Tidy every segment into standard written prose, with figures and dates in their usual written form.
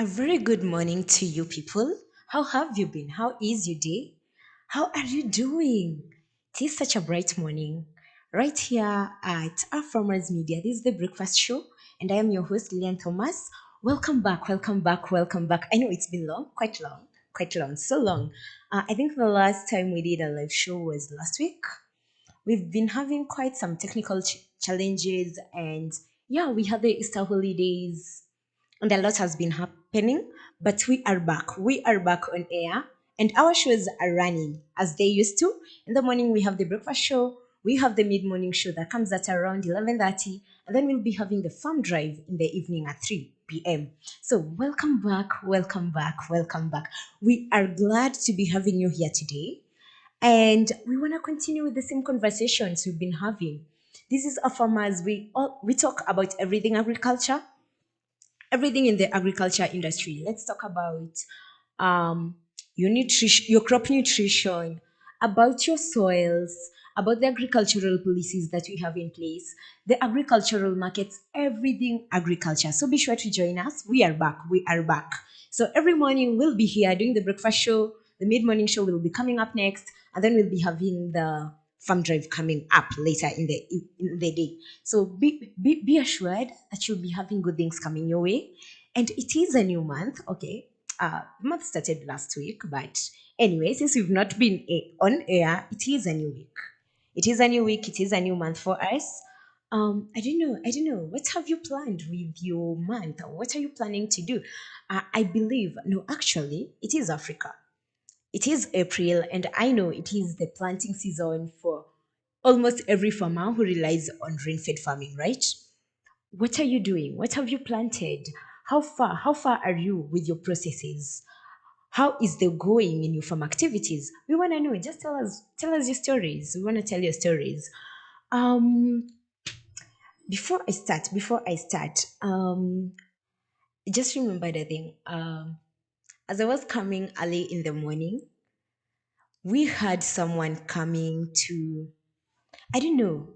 A very good morning to you people. How have you been? How is your day? How are you doing? It is such a bright morning. Right here at our Farmers Media, this is the breakfast show, and I am your host, Lillian Thomas. Welcome back, welcome back, welcome back. I know it's been long, quite long, so long. I think the last time we did a live show was last week. We've been having quite some technical challenges, and yeah, we had the Easter holidays and a lot has been happening, but we are back. We are back on air, and our shows are running as they used to. In the morning, we have the breakfast show. We have the mid-morning show that comes at around 11:30, and then we'll be having the farm drive in the evening at 3 p.m. So welcome back, welcome back, welcome back. We are glad to be having you here today, and we want to continue with the same conversations we've been having. This is a farmers. We talk about everything agriculture, everything in the agriculture industry. Let's talk about your nutrition, your crop nutrition, about your soils, about the agricultural policies that we have in place, the agricultural markets, everything agriculture. So be sure to join us. We are back. We are back. So every morning we'll be here doing the breakfast show. The mid-morning show will be coming up next, and then we'll be having the farm drive coming up later in the day. So be assured that you'll be having good things coming your way. And it is a new month, okay? The month started last week, but anyway, since we've not been on air, it is a new week. It is a new week. It is a new month for us. I don't know. I don't know. What have you planned with your month? What are you planning to do? I believe, no, actually, it is Africa. It is April, and I know it is the planting season for almost every farmer who relies on rain-fed farming, right? What are you doing? What have you planted? How far are you with your processes? How is the going in your farm activities? We want to know. Just tell us your stories. We want to tell your stories. Um, before I start, just remember the thing. As I was coming early in the morning, we had someone coming to, I don't know.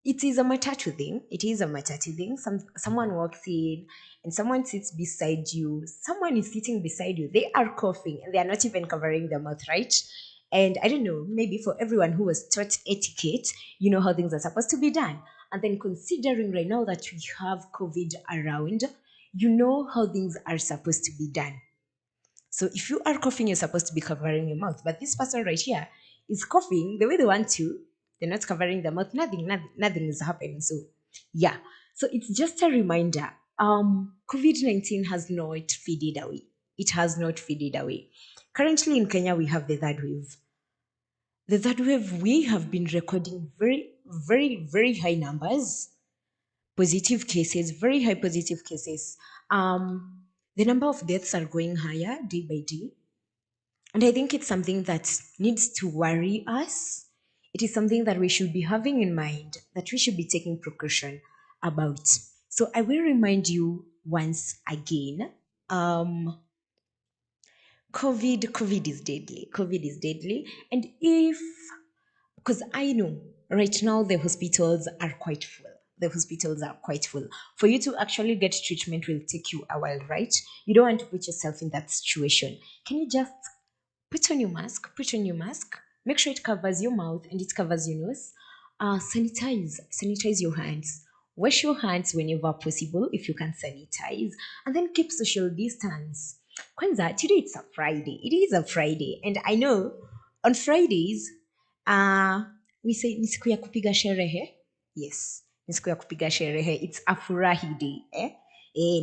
It is a matatu thing. It is a matatu thing. Someone walks in and someone sits beside you. Someone is sitting beside you. They are coughing and they are not even covering their mouth, right? And I don't know, maybe for everyone who was taught etiquette, you know how things are supposed to be done. And then considering right now that we have COVID around, you know how things are supposed to be done. So if you are coughing, you're supposed to be covering your mouth. But this person right here is coughing the way they want to. They're not covering their mouth. Nothing is happening. So yeah. So it's just a reminder. COVID-19 has not faded away. It has not faded away. Currently in Kenya, we have the third wave. The third wave, we have been recording very high numbers, positive cases, very high positive cases. The number of deaths are going higher day by day. And I think it's something that needs to worry us. It is something that we should be having in mind, that we should be taking precaution about. So I will remind you once again. Um, COVID is deadly. COVID is deadly. And if, because I know right now the hospitals are quite full. The hospitals are quite full. For you to actually get treatment will take you a while, right? You don't want to put yourself in that situation. Can you just put on your mask, make sure it covers your mouth and it covers your nose. Sanitize your hands. Wash your hands whenever possible if you can sanitize, and then keep social distance. Kwanza, today it's a Friday. It is a Friday, and I know on Fridays, uh, we say ni siku ya kupiga sherehe. Yes, ni siku ya kupiga sherehe. It's a furahi day, eh?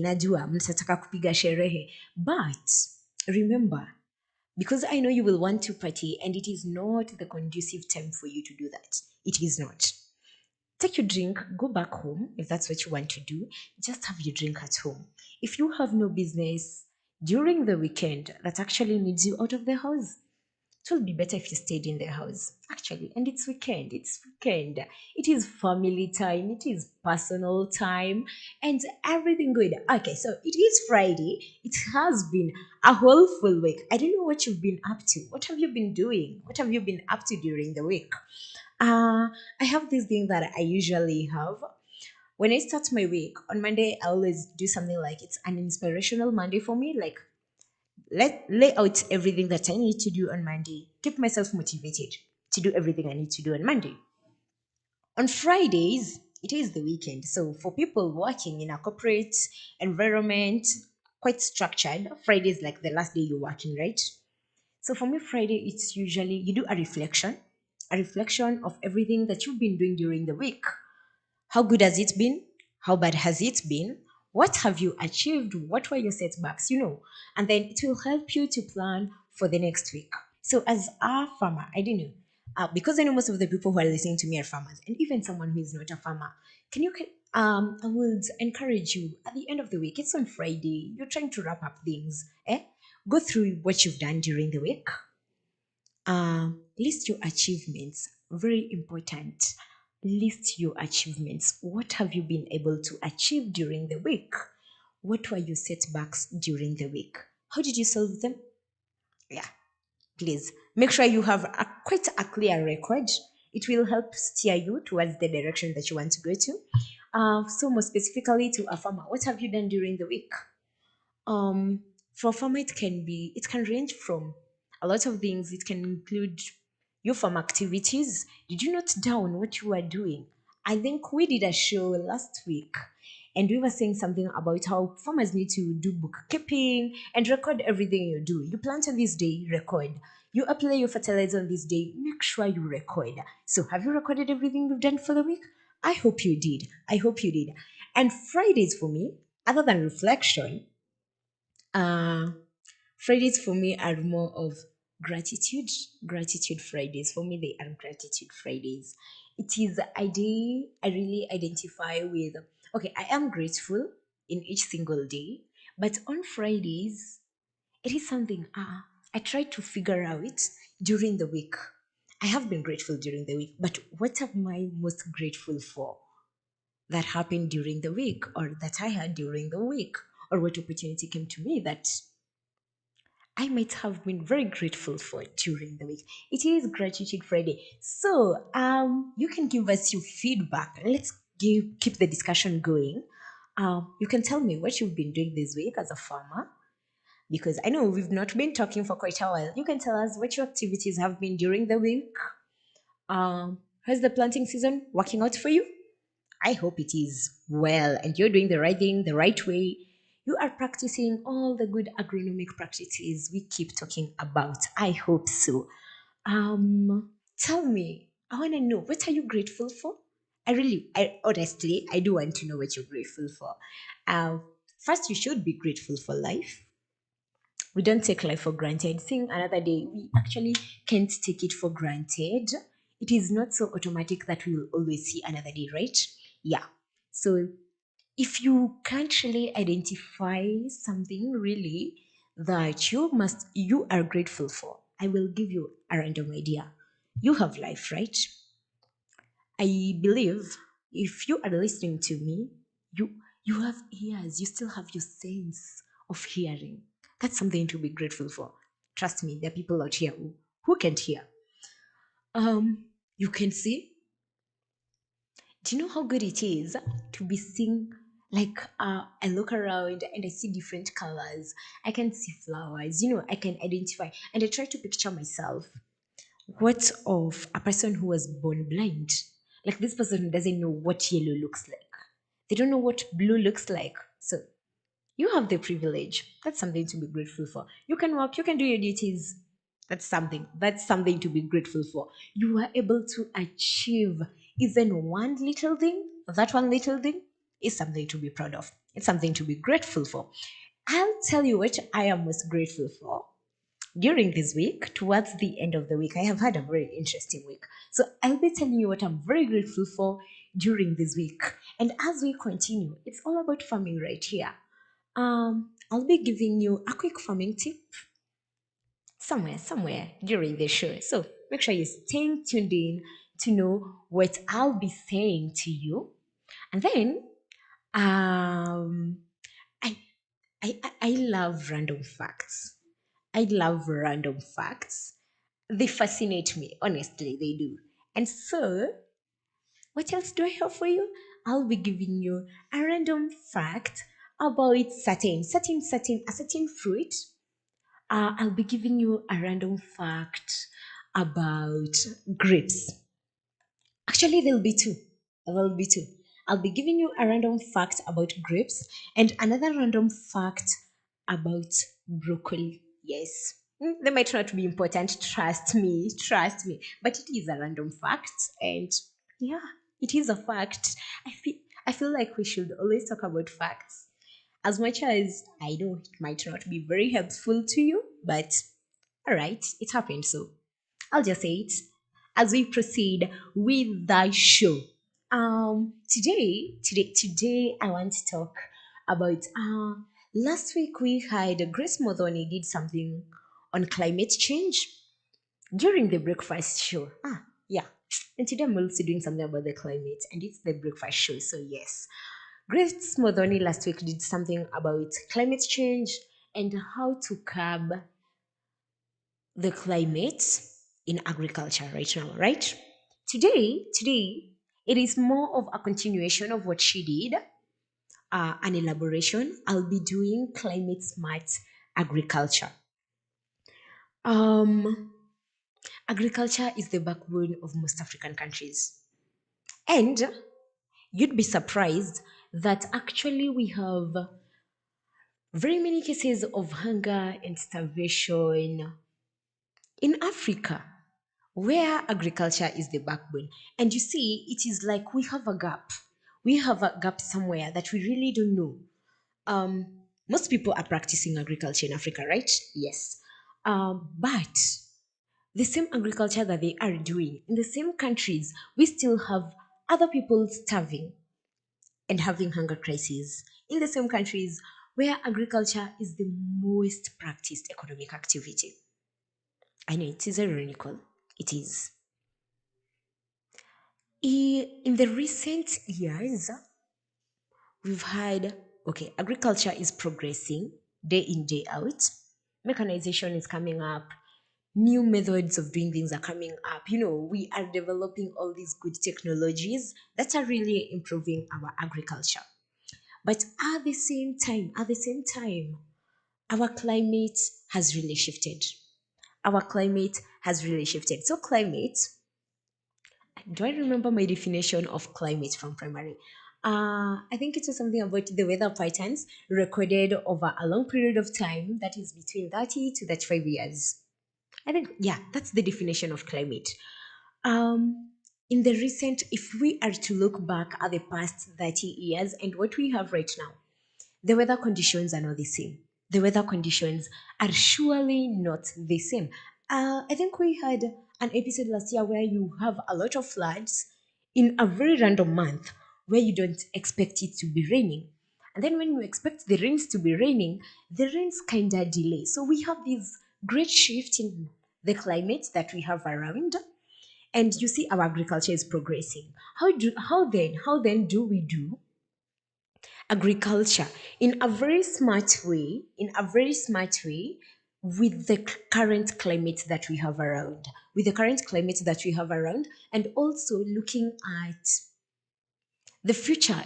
Najua mtataka kupiga sherehe, but remember, because I know you will want to party and it is not the conducive time for you to do that. It is not. Take your drink, go back home if that's what you want to do. Just have your drink at home. If you have no business during the weekend that actually needs you out of the house, it will be better if you stayed in the house, actually. And it's weekend. It's weekend. It is family time. It is personal time, and everything good. Okay, so it is Friday. It has been a whole full week. I don't know what you've been up to. What have you been doing? What have you been up to during the week? I have this thing that I usually have when I start my week on Monday, I always do something like it's an inspirational Monday for me. Like let lay out everything that I need to do on Monday. Keep myself motivated to do everything I need to do on Monday. On Fridays, it is the weekend. So for people working in a corporate environment, quite structured, Friday is like the last day you're working, right? So for me, Friday, it's usually you do a reflection of everything that you've been doing during the week. How good has it been? How bad has it been? What have you achieved? What were your setbacks? And then it will help you to plan for the next week. So, as a farmer, I don't know, because I know most of the people who are listening to me are farmers, and even someone who is not a farmer, I would encourage you at the end of the week. It's on Friday. You're trying to wrap up things. Go through what you've done during the week. List your achievements. Very important. List your achievements. What have you been able to achieve during the week? What were your setbacks during the week? How did you solve them? Yeah, please make sure you have quite a clear record. It will help steer you towards the direction that you want to go to. So, more specifically to a farmer, what have you done during the week? um for farmer, it can range from a lot of things. It can include your farm activities. Did you note down what you were doing? I think we did a show last week, and we were saying something about how farmers need to do bookkeeping and record everything you do. You plant on this day, record. You apply your fertilizer on this day, make sure you record. So have you recorded everything you've done for the week? I hope you did. I hope you did. And Fridays for me, other than reflection, uh, Fridays for me are more of gratitude. Gratitude Fridays. For me, they are gratitude Fridays. It is a day I really identify with. Okay, I am grateful in each single day, but on Fridays, it is something I try to figure out during the week. I have been grateful during the week, but what am I most grateful for that happened during the week or that I had during the week? Or what opportunity came to me that I might have been very grateful for during the week. It is Gratitude Friday. So you can give us your feedback. Let's keep the discussion going. You can tell me what you've been doing this week as a farmer, because I know we've not been talking for quite a while. You can tell us what your activities have been during the week. How's the planting season working out for you? I hope it is well and you're doing the right thing the right way. You are practicing all the good agronomic practices we keep talking about. I hope so. Tell me, I want to know, what are you grateful for? I honestly, I do want to know what you're grateful for. First, you should be grateful for life. We don't take life for granted. Seeing another day, we actually can't take it for granted. It is not so automatic that we will always see another day, right? Yeah. So if you can't really identify something really that you are grateful for, I will give you a random idea. You have life, right? I believe if you are listening to me, you have ears, you still have your sense of hearing. That's something to be grateful for. Trust me, there are people out here who can't hear. You can see. Do you know how good it is to be seeing? Like, I look around and I see different colors. I can see flowers. I can identify, and I try to picture myself. What of a person who was born blind? Like this person doesn't know what yellow looks like. They don't know what blue looks like. So you have the privilege. That's something to be grateful for. You can work, you can do your duties. That's something. That's something to be grateful for. You are able to achieve even one little thing. That one little thing is something to be proud of. It's something to be grateful for. I'll tell you what I am most grateful for during this week. Towards the end of the week, I have had a very interesting week. So I'll be telling you what I'm very grateful for during this week. And as we continue, it's all about farming right here. I'll be giving you a quick farming tip somewhere during the show. So make sure you're staying tuned in to know what I'll be saying to you. And then um I I love random facts. I love random facts. They fascinate me, honestly, they do. And so, what else do I have for you? I'll be giving you a random fact about a certain fruit. I'll be giving you a random fact about grapes. Actually, there'll be two. There'll be two. I'll be giving you a random fact about grapes and another random fact about broccoli. Yes. They might not be important, trust me. But it is a random fact, and yeah, it is a fact. I feel I feel like we should always talk about facts. As much as I know it might not be very helpful to you, but alright, it happened, so I'll just say it as we proceed with the show. Today, I want to talk about. Last week we had Grace Modoni did something on climate change during the breakfast show. Yeah, and today I'm also doing something about the climate, and it's the breakfast show. So yes, Grace Modoni last week did something about climate change and how to curb the climate in agriculture right now, right? Today, it is more of a continuation of what she did, an elaboration. I'll be doing climate smart agriculture. Um, Agriculture is the backbone of most African countries. And you'd be surprised that actually we have very many cases of hunger and starvation in Africa, where agriculture is the backbone. And you see, it is like we have a gap. We have a gap somewhere that we really don't know. Most people are practicing agriculture in Africa, right? Yes. But the same agriculture that they are doing in the same countries, we still have other people starving and having hunger crises in the same countries where agriculture is the most practiced economic activity. I know it is ironical. It is. In the recent years, we've had, okay, agriculture is progressing day in, day out. Mechanization is coming up. New methods of doing things are coming up. We are developing all these good technologies that are really improving our agriculture. But at the same time, our climate has really shifted. Our climate has really shifted. So, climate, do I remember my definition of climate from primary? I think it was something about the weather patterns recorded over a long period of time that is between 30 to 35 years. I think, yeah, that's the definition of climate. In the recent, if we are to look back at the past 30 years and what we have right now, the weather conditions are not the same. The weather conditions are surely not the same. I think we had an episode last year where you have a lot of floods in a very random month where you don't expect it to be raining. And then when you expect the rains to be raining, the rains kind of delay. So we have this great shift in the climate that we have around, and you see our agriculture is progressing. How then do we do agriculture in a very smart way, with the current climate that we have around, and also looking at the future,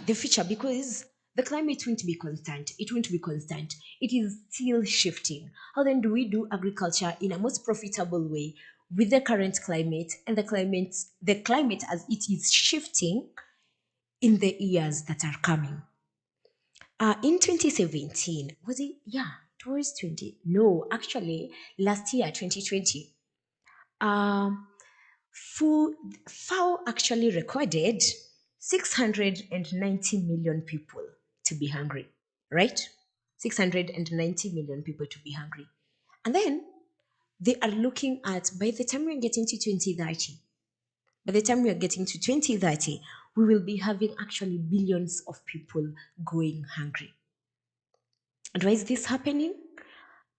because the climate won't be constant. It won't be constant. It is still shifting. How then do we do agriculture in a most profitable way with the current climate and the climate as it is shifting in the years that are coming? In 2017, was it? Yeah, it was 20. No, actually, last year, 2020, um, FAO actually recorded 690 million people to be hungry, right? 690 million people to be hungry. And then they are looking at, by the time we are getting to 2030, we will be having actually billions of people going hungry. And why is this happening?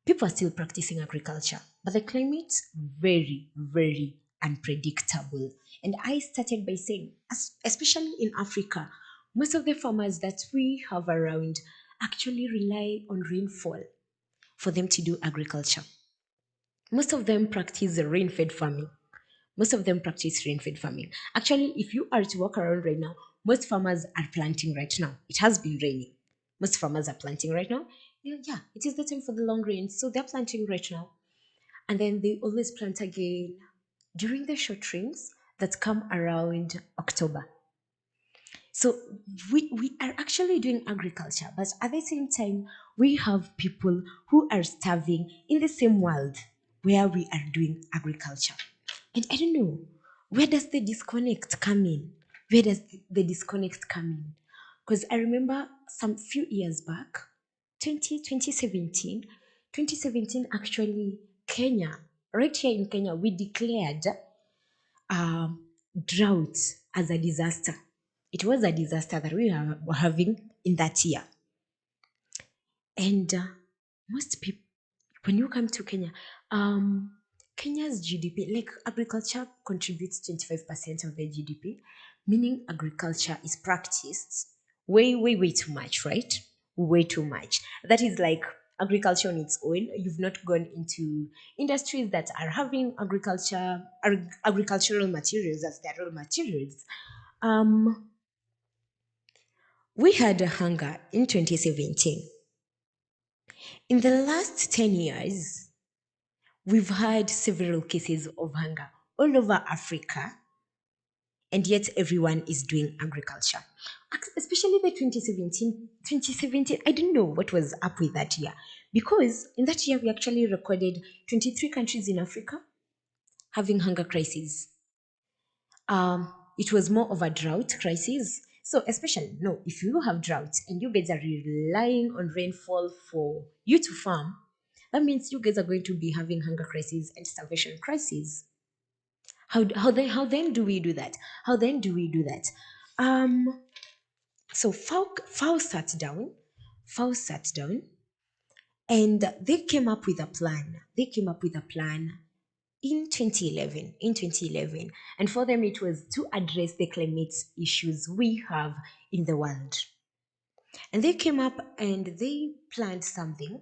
People are still practicing agriculture, but the climate very, very unpredictable. And I started by saying, especially in Africa, most of the farmers that we have around actually rely on rainfall for them to do agriculture. Most of them practice rain-fed farming. Most of them practice rain-fed farming. Actually, if you are to walk around right now, most farmers are planting right now. It has been raining. Most farmers are planting right now. Yeah, yeah, it is the time for the long rain. So they're planting right now. And then they always plant again during the short rains that come around October. So we are actually doing agriculture, but at the same time, we have people who are starving in the same world where we are doing agriculture. And I don't know, where does the disconnect come in? Where does the disconnect come in? Because I remember some few years back, 2017 actually, Kenya, right here in Kenya, we declared um, drought as a disaster. It was a disaster that were having in that year. And most people, when you come to Kenya, Kenya's GDP, like agriculture contributes 25% of the GDP, meaning agriculture is practiced way, way, way too much, right? Way too much. That is like agriculture on its own. You've not gone into industries that are having agricultural materials as their raw materials. Um, we had a hunger in 2017. In the last 10 years, we've had several cases of hunger all over Africa, and yet everyone is doing agriculture. Especially the 2017, I don't know what was up with that year. Because in that year, we actually recorded 23 countries in Africa having hunger crises. It was more of a drought crisis. So, especially, no, if you have drought and you guys are relying on rainfall for you to farm, that means you guys are going to be having hunger crises and starvation crises. How then do we do that? How then do we do that? Um, so FAO sat down, FAO sat down, and they came up with a plan. They came up with a plan in 2011. In 2011, and for them it was to address the climate issues we have in the world. And they came up and they planned something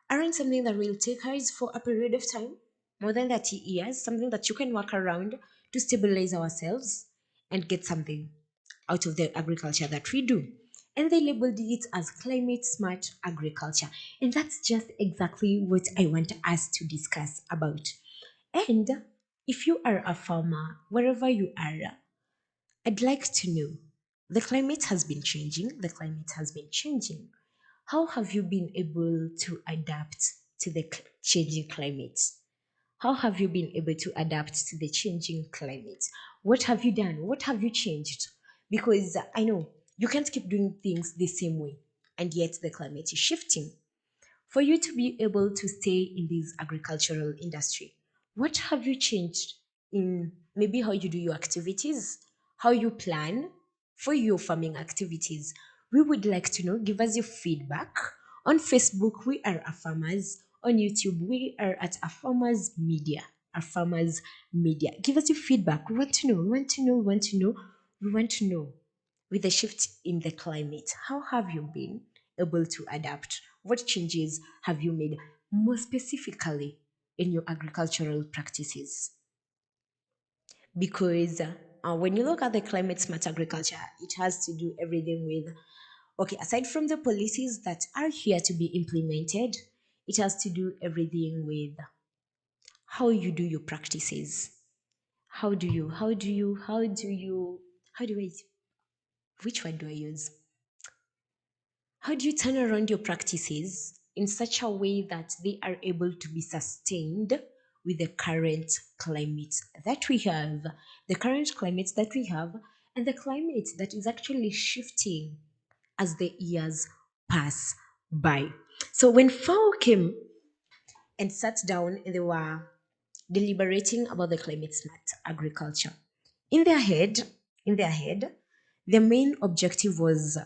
around something that will take us for a period of time, more than 30 years, something that you can work around to stabilize ourselves and get something out of the agriculture that we do. And they labeled it as climate smart agriculture. And that's just exactly what I want us to discuss about. And if you are a farmer, wherever you are, I'd like to know, the climate has been changing. The climate has been changing. How have you been able to adapt to the changing climate? How have you been able to adapt to the changing climate? What have you done? What have you changed? Because I know you can't keep doing things the same way, and yet the climate is shifting. For you to be able to stay in this agricultural industry, what have you changed in maybe how you do your activities, how you plan for your farming activities? We would like to know. Give us your feedback. On Facebook, we are a farmers. On YouTube, we are at a farmers media. A farmers media. Give us your feedback. We want to know. We want to know. We want to know. We want to know, with the shift in the climate, how have you been able to adapt? What changes have you made, more specifically in your agricultural practices? Because when you look at the climate smart agriculture, it has to do everything with, okay, aside from the policies that are here to be implemented, it has to do everything with how you do your practices. How do I, which word do I use? How do you turn around your practices in such a way that they are able to be sustained with the current climate that we have, the current climate that we have, and the climate that is actually shifting as the years pass by? So when FAO came and sat down and they were deliberating about the climate smart agriculture, in their head, in their head, the main objective was,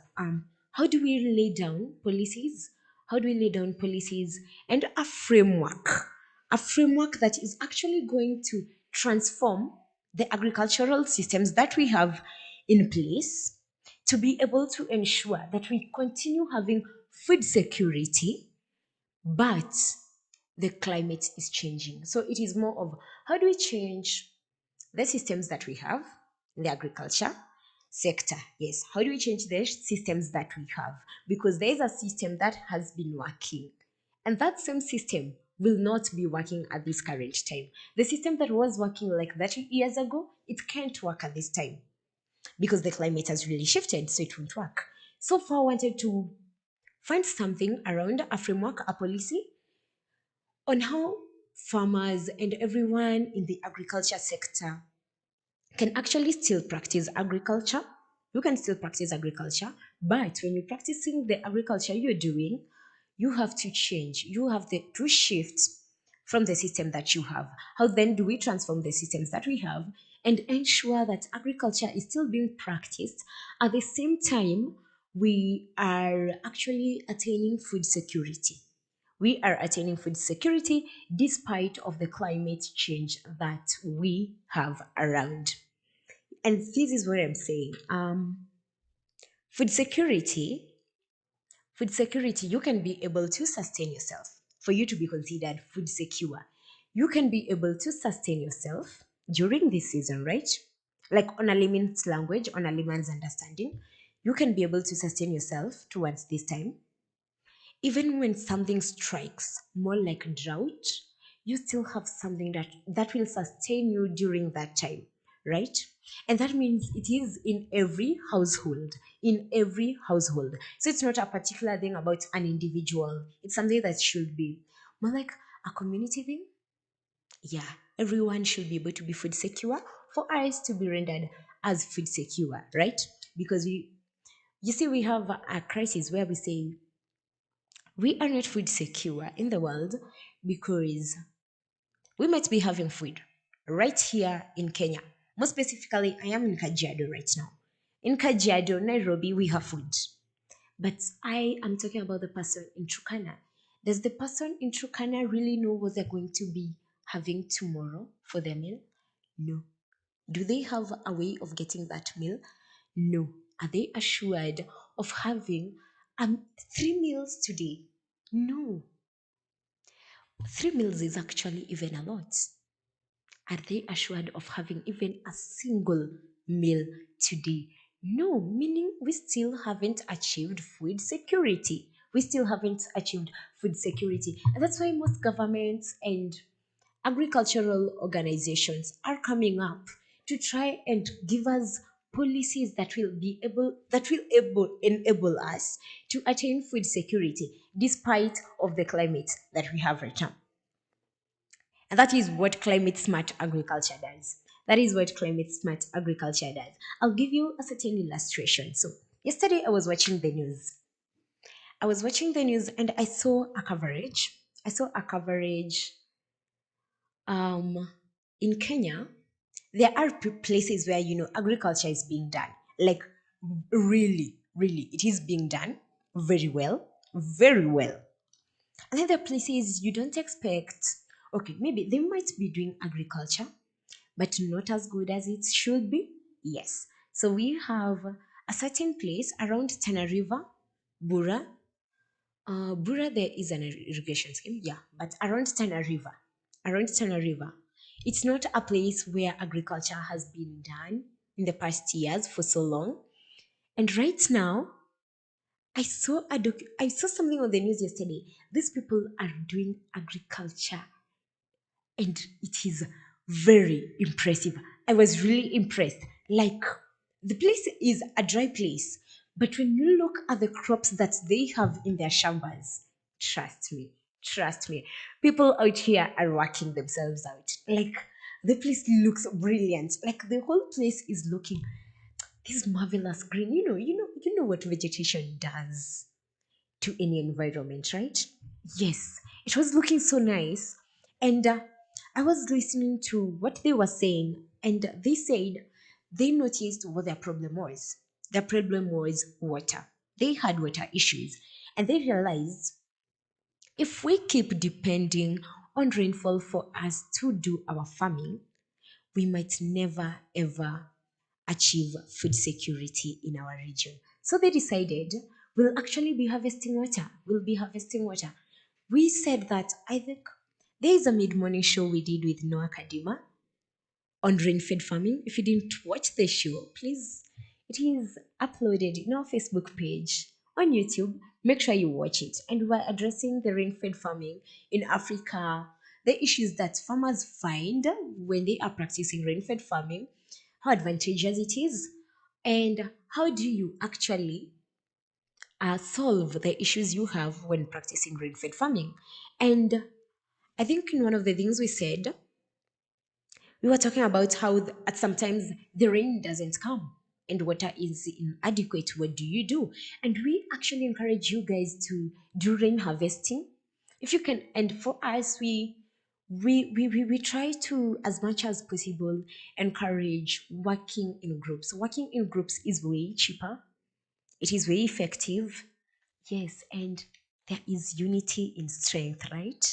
how do we lay down policies? How do we lay down policies and a framework that is actually going to transform the agricultural systems that we have in place to be able to ensure that we continue having food security, but the climate is changing. So it is more of, how do we change the systems that we have in the agriculture sector. Yes. How do we change the systems that we have? Because there is a system that has been working, and that same system will not be working at this current time. The system that was working like 30 years ago, it can't work at this time because the climate has really shifted, so it won't work. So far, I wanted to find something around a framework, a policy on how farmers and everyone in the agriculture sector can actually still practice agriculture. You can still practice agriculture, but when you're practicing the agriculture you're doing, you have to change. You have to shift from the system that you have. How then do we transform the systems that we have and ensure that agriculture is still being practiced? At the same time, we are actually attaining food security. We are attaining food security despite of the climate change that we have around. And this is what I'm saying. Food security, food security, you can be able to sustain yourself. For you to be considered food secure, you can be able to sustain yourself during this season, right? Like on a layman's language, on a layman's understanding, you can be able to sustain yourself towards this time. Even when something strikes more like drought, you still have something that will sustain you during that time, right? And that means it is in every household, in every household. So it's not a particular thing about an individual, it's something that should be more like a community thing. Yeah, everyone should be able to be food secure for us to be rendered as food secure, right? Because you see, we have a crisis where we say we are not food secure in the world because we might be having food right here in Kenya. More specifically, I am in Kajiado right now. In Kajiado, Nairobi, we have food. But I am talking about the person in Turkana. Does the person in Turkana really know what they're going to be having tomorrow for their meal? No. Do they have a way of getting that meal? No. Are they assured of having 3 meals today? No. 3 meals is actually even a lot. Are they assured of having even a single meal today? No, meaning we still haven't achieved food security. We still haven't achieved food security. And that's why most governments and agricultural organizations are coming up to try and give us policies that will enable us to attain food security despite of the climate that we have right now. And that is what climate smart agriculture does. That is what climate smart agriculture does. I'll give you a certain illustration. So, yesterday I was watching the news. I was watching the news and I saw a coverage. I saw a coverage um, in Kenya. There are places where, agriculture is being done. Like, really, really, it is being done very well. Very well. And then there are places you don't expect. Okay, maybe they might be doing agriculture, but not as good as it should be. Yes. So we have a certain place around Tana River, Bura. Bura, there is an irrigation scheme, yeah, but around Tana River, it's not a place where agriculture has been done in the past years for so long. And right now, I saw something on the news yesterday. These people are doing agriculture and it is very impressive. I was really impressed. Like, the place is a dry place, but when you look at the crops that they have in their shambas, trust me, trust me, people out here are working themselves out. Like, the place looks brilliant. Like, the whole place is looking this marvelous green. You know what vegetation does to any environment, right? Yes, it was looking so nice. And I was listening to what they were saying, and they said they noticed what their problem was. Their problem was water. They had water issues, and they realized if we keep depending on rainfall for us to do our farming, we might never ever achieve food security in our region. So they decided we'll actually be harvesting water. We'll be harvesting water. We said that I think there is a mid-morning show we did with Noah Kadima on rain-fed farming. If you didn't watch the show, please, It is uploaded in our Facebook page on YouTube. Make sure you watch it. And we're addressing the rain-fed farming in Africa, the issues that farmers find when they are practicing rain-fed farming, how advantageous it is, and how do you actually solve the issues you have when practicing rain-fed farming. And I think in one of the things we said, we were talking about how at sometimes the rain doesn't come and water is inadequate. What do you do? And we actually encourage you guys to do rain harvesting if you can. And for us, we try to, as much as possible, encourage working in groups. Working in groups is way cheaper, it is way effective. Yes, and there is unity in strength, right?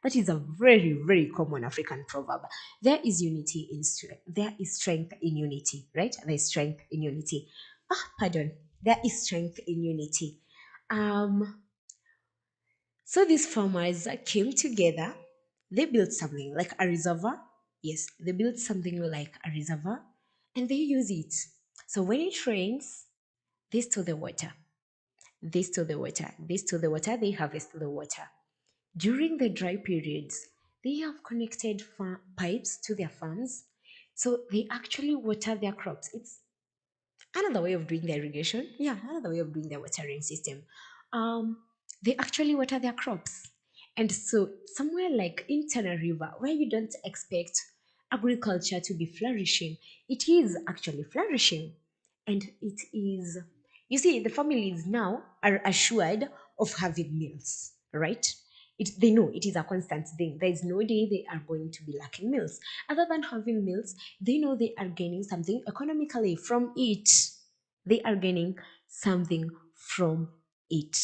That is a very, very common African proverb. There is unity in strength. There is strength in unity, right? There is strength in unity. Pardon. There is strength in unity. Um, so these farmers came together. They built something like a reservoir. Yes, they built something like a reservoir, and they use it. So when it rains, they store the water. They store the water. They store the water. They harvest the water. During the dry periods, they have connected pipes to their farms. So they actually water their crops. It's another way of doing the irrigation. Yeah, another way of doing the watering system. Um, they actually water their crops. And so somewhere like in Tana River, where you don't expect agriculture to be flourishing, it is actually flourishing. And it is, you see, the families now are assured of having meals, right? They know it is a constant thing. There is no day they are going to be lacking meals. Other than having meals, they know they are gaining something economically from it. They are gaining something from it,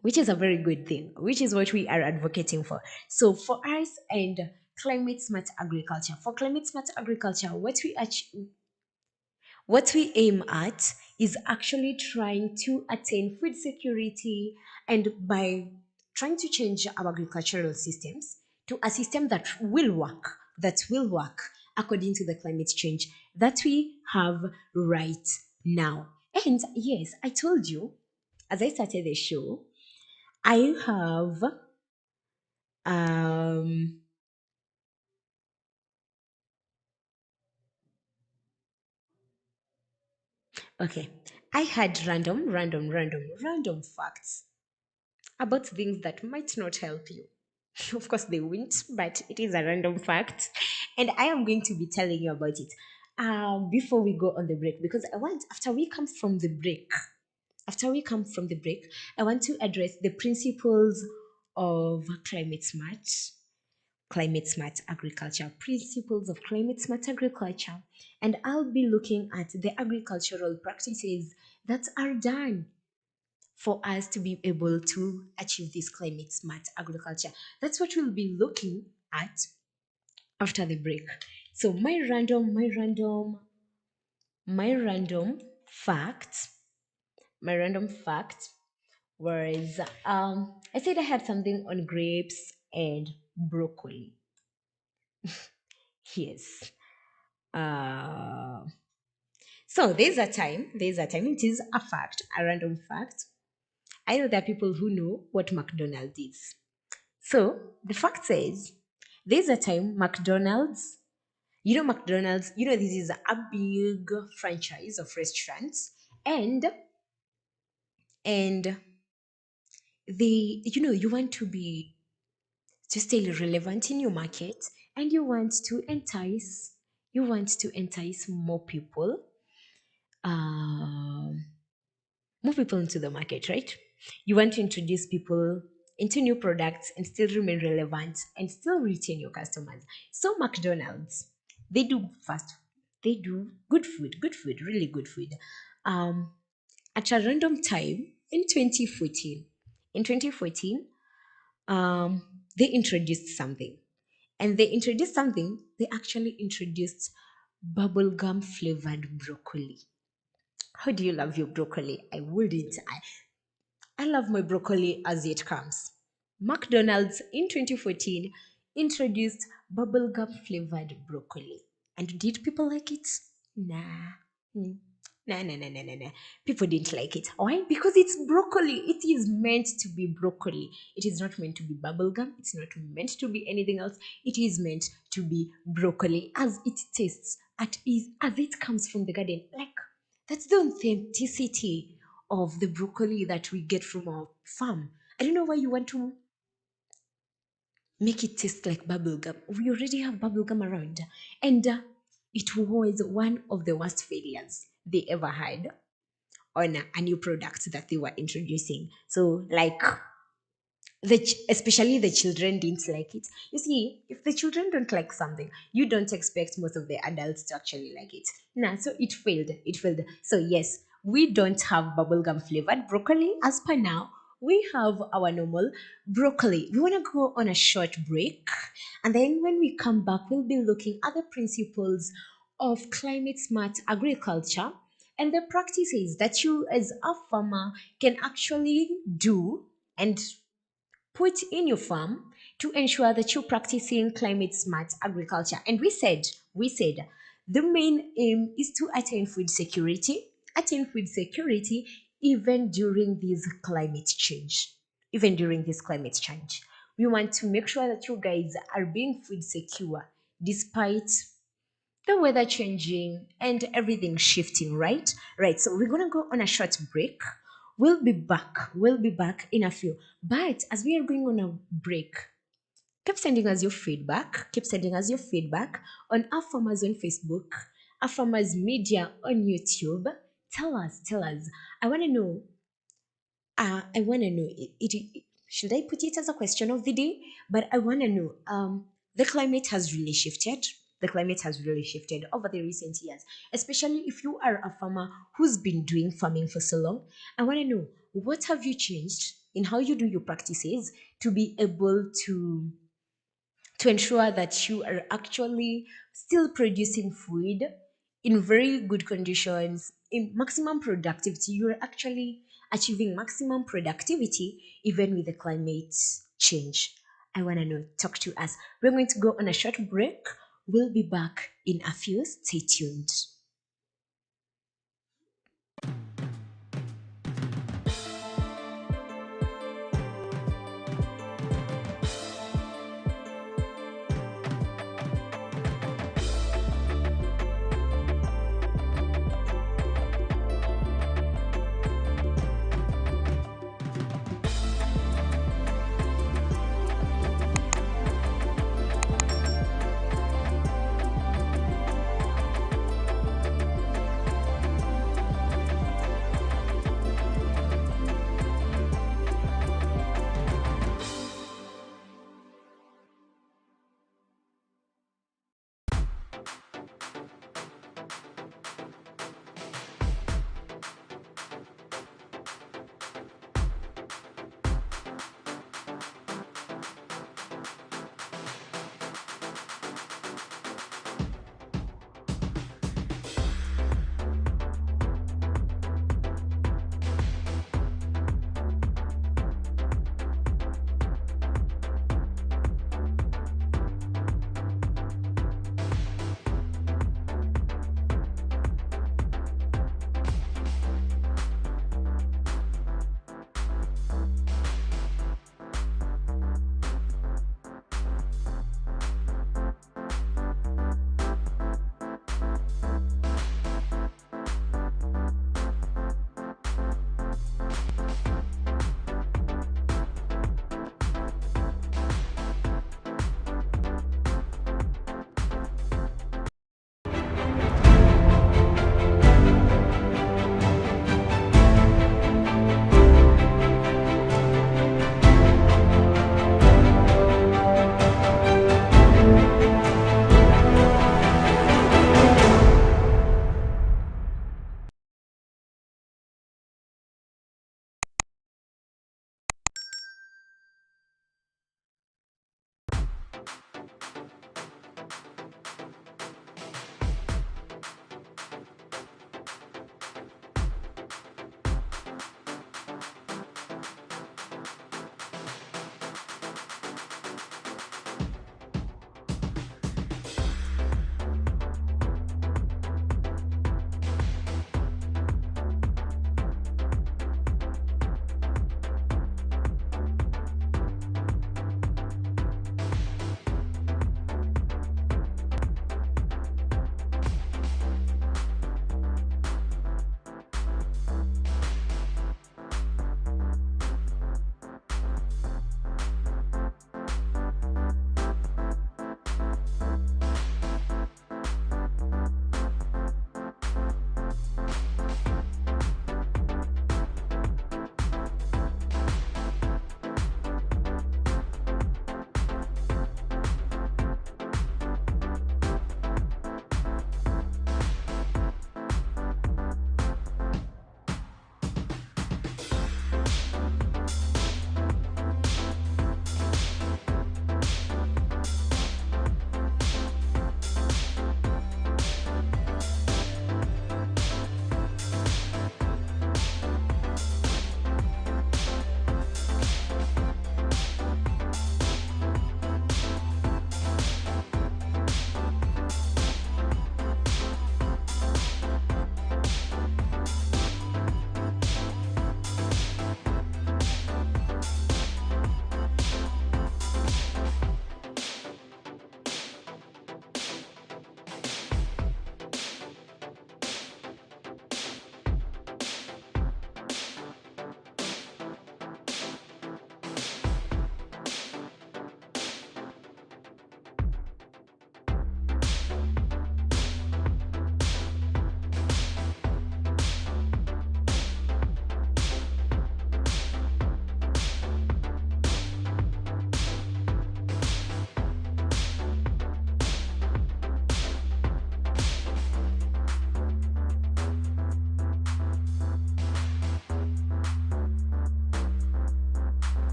which is a very good thing, which is what we are advocating for. So, for us and climate smart agriculture, for climate smart agriculture, what we aim at is actually trying to attain food security, and by trying to change our agricultural systems to a system that will work according to the climate change that we have right now. And yes, I told you as I started the show, I have um okay, I had random facts about things that might not help you. Of course, they won't, but it is a random fact. And I am going to be telling you about it before we go on the break, because I want, after we come from the break, I want to address the principles of climate smart agriculture, principles of climate smart agriculture. And I'll be looking at the agricultural practices that are done for us to be able to achieve this climate smart agriculture. That's what we'll be looking at after the break. So my fact, my random fact was I said I had something on grapes and broccoli. Yes. Uh, so there's a time, it is a fact, a random fact. I know there are people who know what McDonald's is. So the fact says there's a time McDonald's, this is a big franchise of restaurants, and you want to stay relevant in your market, and you want to entice um, more people into the market, right? You want to introduce people into new products and still remain relevant and still retain your customers. So McDonald's, they do they do good food, really good food. Um, at a random time in 2014, in 2014, um, they introduced something. And they actually introduced bubblegum flavored broccoli. How do you love your broccoli? I wouldn't. I love my broccoli as it comes. McDonald's in 2014 introduced bubblegum flavored broccoli. And did people like it? Nah. Hmm. No, no, no, no, no, no. People didn't like it. Why? Because it's broccoli. It is meant to be broccoli. It is not meant to be bubblegum. It's not meant to be anything else. It is meant to be broccoli as it tastes, as it comes from the garden. Like, that's the authenticity of the broccoli that we get from our farm. I don't know why you want to make it taste like bubblegum. We already have bubblegum around. And it was one of the worst failures they ever had on a new product that they were introducing. So, like, especially the children didn't like it. You see, if the children don't like something, you don't expect most of the adults to actually like it. Nah, so it failed. It failed. So yes, we don't have bubblegum flavored broccoli as per now. We have our normal broccoli. We want to go on a short break, and then when we come back, we'll be looking at the principles of climate smart agriculture and the practices that you as a farmer can actually do and put in your farm to ensure that you're practicing climate smart agriculture. And we said the main aim is to attain food security even during this climate change. Even during this climate change. We want to make sure that you guys are being food secure despite the weather changing and everything shifting, right? Right. So we're gonna go on a short break. We'll be back. We'll be back in a few. But as we are going on a break, keep sending us your feedback. Keep sending us your feedback on our farmers on Facebook, our farmers media on YouTube. Tell us. I want to know I want to know should I put it as a question of the day? But I want to know the climate has really shifted. The climate has really shifted over the recent years, especially if you are a farmer who's been doing farming for so long. I want to know what have you changed in how you do your practices to be able to ensure that you are actually still producing food in very good conditions, in maximum productivity. You're actually achieving maximum productivity even with the climate change. I want to know, talk to us. We're going to go on a short break. We'll be back in a few. Stay tuned.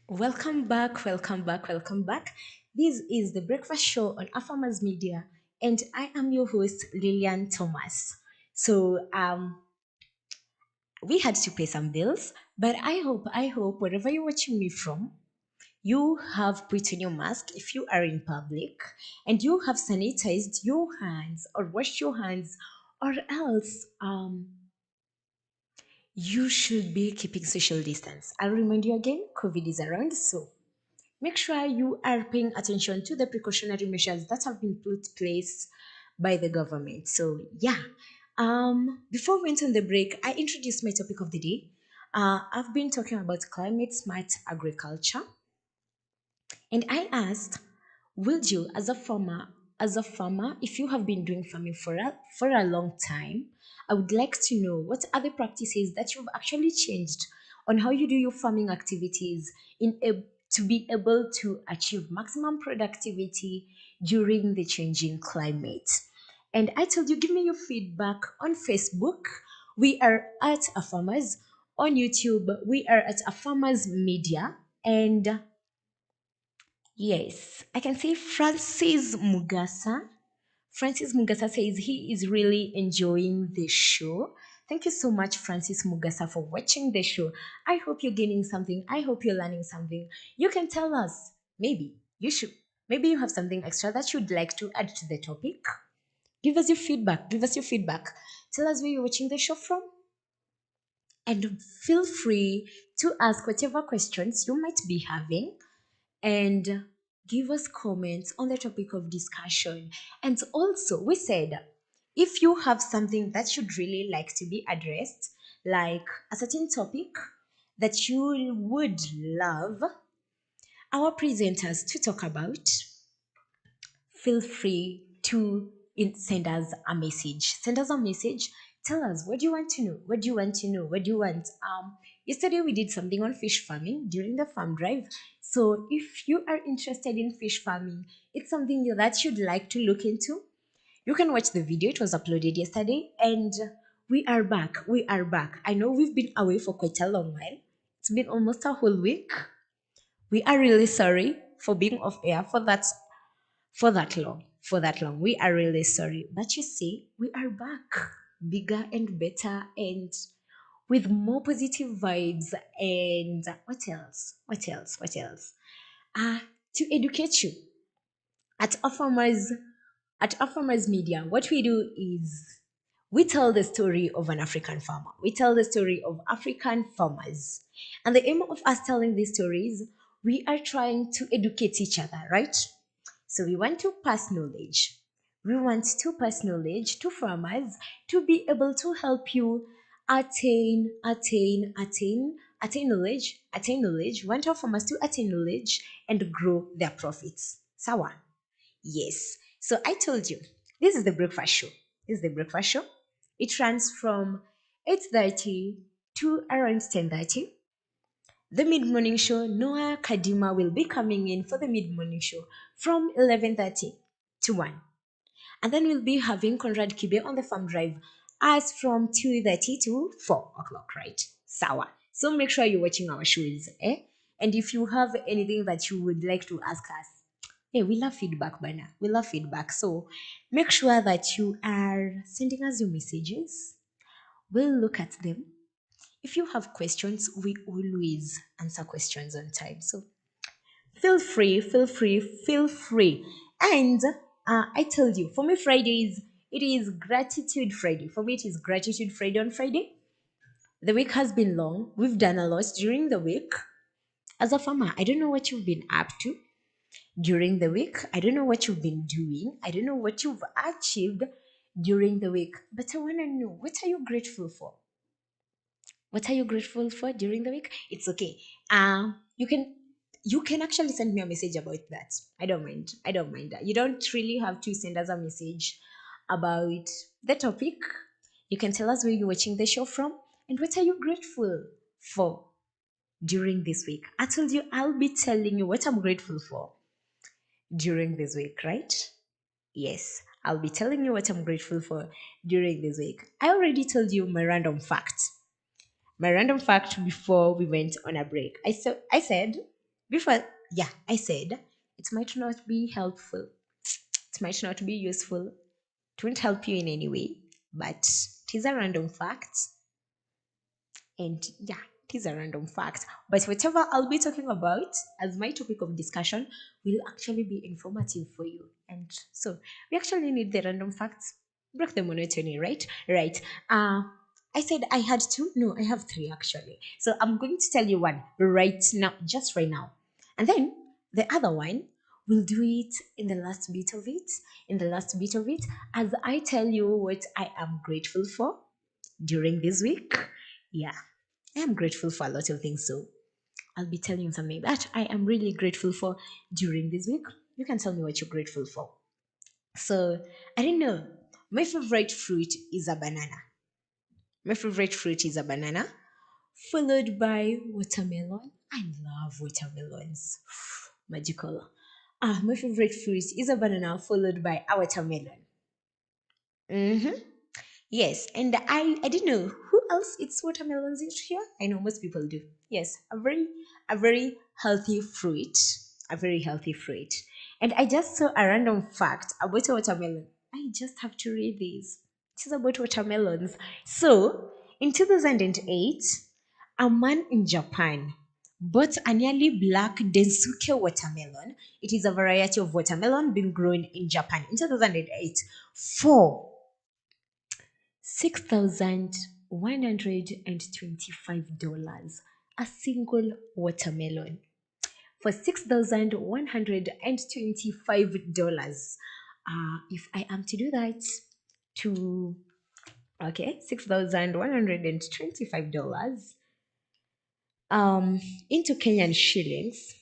Welcome back, welcome back, welcome back. This is the Breakfast Show on Afamers Media, and I am your host, Lillian Thomas. So, we had to pay some bills, but I hope wherever you're watching me from, you have put on your mask if you are in public, and you have sanitized your hands or washed your hands, or else you should be keeping social distance. I'll remind you again, COVID is around, so make sure you are paying attention to the precautionary measures that have been put place by the government. So yeah, before we went on the break, I introduced my topic of the day. I've been talking about climate smart agriculture, and I asked, would you, as a farmer, if you have been doing farming for a long time, I would like to know what other practices that you've actually changed on how you do your farming activities to be able to achieve maximum productivity during the changing climate. And I told you, give me your feedback on Facebook. We are at a farmers. On YouTube, we are at a farmers media. And yes, I can see Francis Mugasa. Francis Mugasa says he is really enjoying the show. Thank you so much, Francis Mugasa, for watching the show. I hope you're gaining something. I hope you're learning something. You can tell us. Maybe you should. Maybe you have something extra that you'd like to add to the topic. Give us your feedback. Give us your feedback. Tell us where you're watching the show from. And feel free to ask whatever questions you might be having, and give us comments on the topic of discussion. And also, we said if you have something that you'd really like to be addressed, like a certain topic that you would love our presenters to talk about, feel free to send us a message. Send us a message. Tell us, what do you want to know? What do you want to know? What do you want? Yesterday we did something on fish farming during the farm drive. So if you are interested in fish farming, it's something that you'd like to look into. You can watch the video. It was uploaded yesterday, and we are back. We are back. I know we've been away for quite a long while. It's been almost a whole week. We are really sorry for being off air for that long. We are really sorry. But you see, we are back, bigger and better, and with more positive vibes. And what else? What else? What else? Uh, to educate you at Farmers at Farmers Media, what we do is we tell the story of an African farmer. We tell the story of African farmers. And the aim of us telling these stories, we are trying to educate each other, right? So we want to pass knowledge. We want to pass knowledge to farmers to be able to help you attain knowledge. We want our farmers to attain knowledge and grow their profits. Sawa. Yes. So I told you, this is the breakfast show. This is the breakfast show. It runs from 8:30 to around 10:30. The mid-morning show, Noah Kadima will be coming in for the mid-morning show from 11:30 to 1. And then we'll be having Conrad Kibe on the farm drive as from 2:30 to 4 o'clock, right? Sawa. So make sure you're watching our shows, eh? And if you have anything that you would like to ask us, hey, we love feedback, Bana. We love feedback. So make sure that you are sending us your messages. We'll look at them. If you have questions, we always answer questions on time. So feel free, feel free, feel free. And I told you, for me, Fridays, it is Gratitude Friday. For me, it is Gratitude Friday on Friday. The week has been long. We've done a lot during the week. As a farmer, I don't know what you've been up to during the week. I don't know what you've been doing. I don't know what you've achieved during the week. But I want to know, what are you grateful for? What are you grateful for during the week? It's okay. You can actually send me a message about that. I don't mind. I don't mind that. You don't really have to send us a message about the topic. You can tell us where you're watching the show from and what are you grateful for during this week. I told you I'll be telling you what I'm grateful for during this week, right? Yes, I'll be telling you what I'm grateful for during this week. I already told you my random fact. My random fact before we went on a break. I said Before, yeah, I said it might not be helpful, it might not be useful, it won't help you in any way, but it is a random fact. And yeah, it is a random fact. But whatever I'll be talking about as my topic of discussion will actually be informative for you. And so we actually need the random facts. Break the monotony, right? Right. Uh I said I had two. No, I have three actually. So I'm going to tell you one right now, just right now. And then the other one, we'll do it in the last bit of it. In the last bit of it, as I tell you what I am grateful for during this week. Yeah, I am grateful for a lot of things. So I'll be telling you something that I am really grateful for during this week. You can tell me what you're grateful for. So I don't know. My favorite fruit is a banana. My favorite fruit is a banana, followed by watermelon. I love watermelons. Magical. My favorite fruit is a banana, followed by a watermelon. Mm-hmm. Yes, and I didn't know who else eats watermelons in here. I know most people do. Yes, a very healthy fruit, a very healthy fruit. And I just saw a random fact about a watermelon. I just have to read this. It is about watermelons. So, in 2008, a man in Japan bought a nearly black Densuke watermelon. It is a variety of watermelon being grown in Japan in 2008 for $6,125, a single watermelon. For $6,125. If I am to do that to, okay, $6,125 into Kenyan shillings,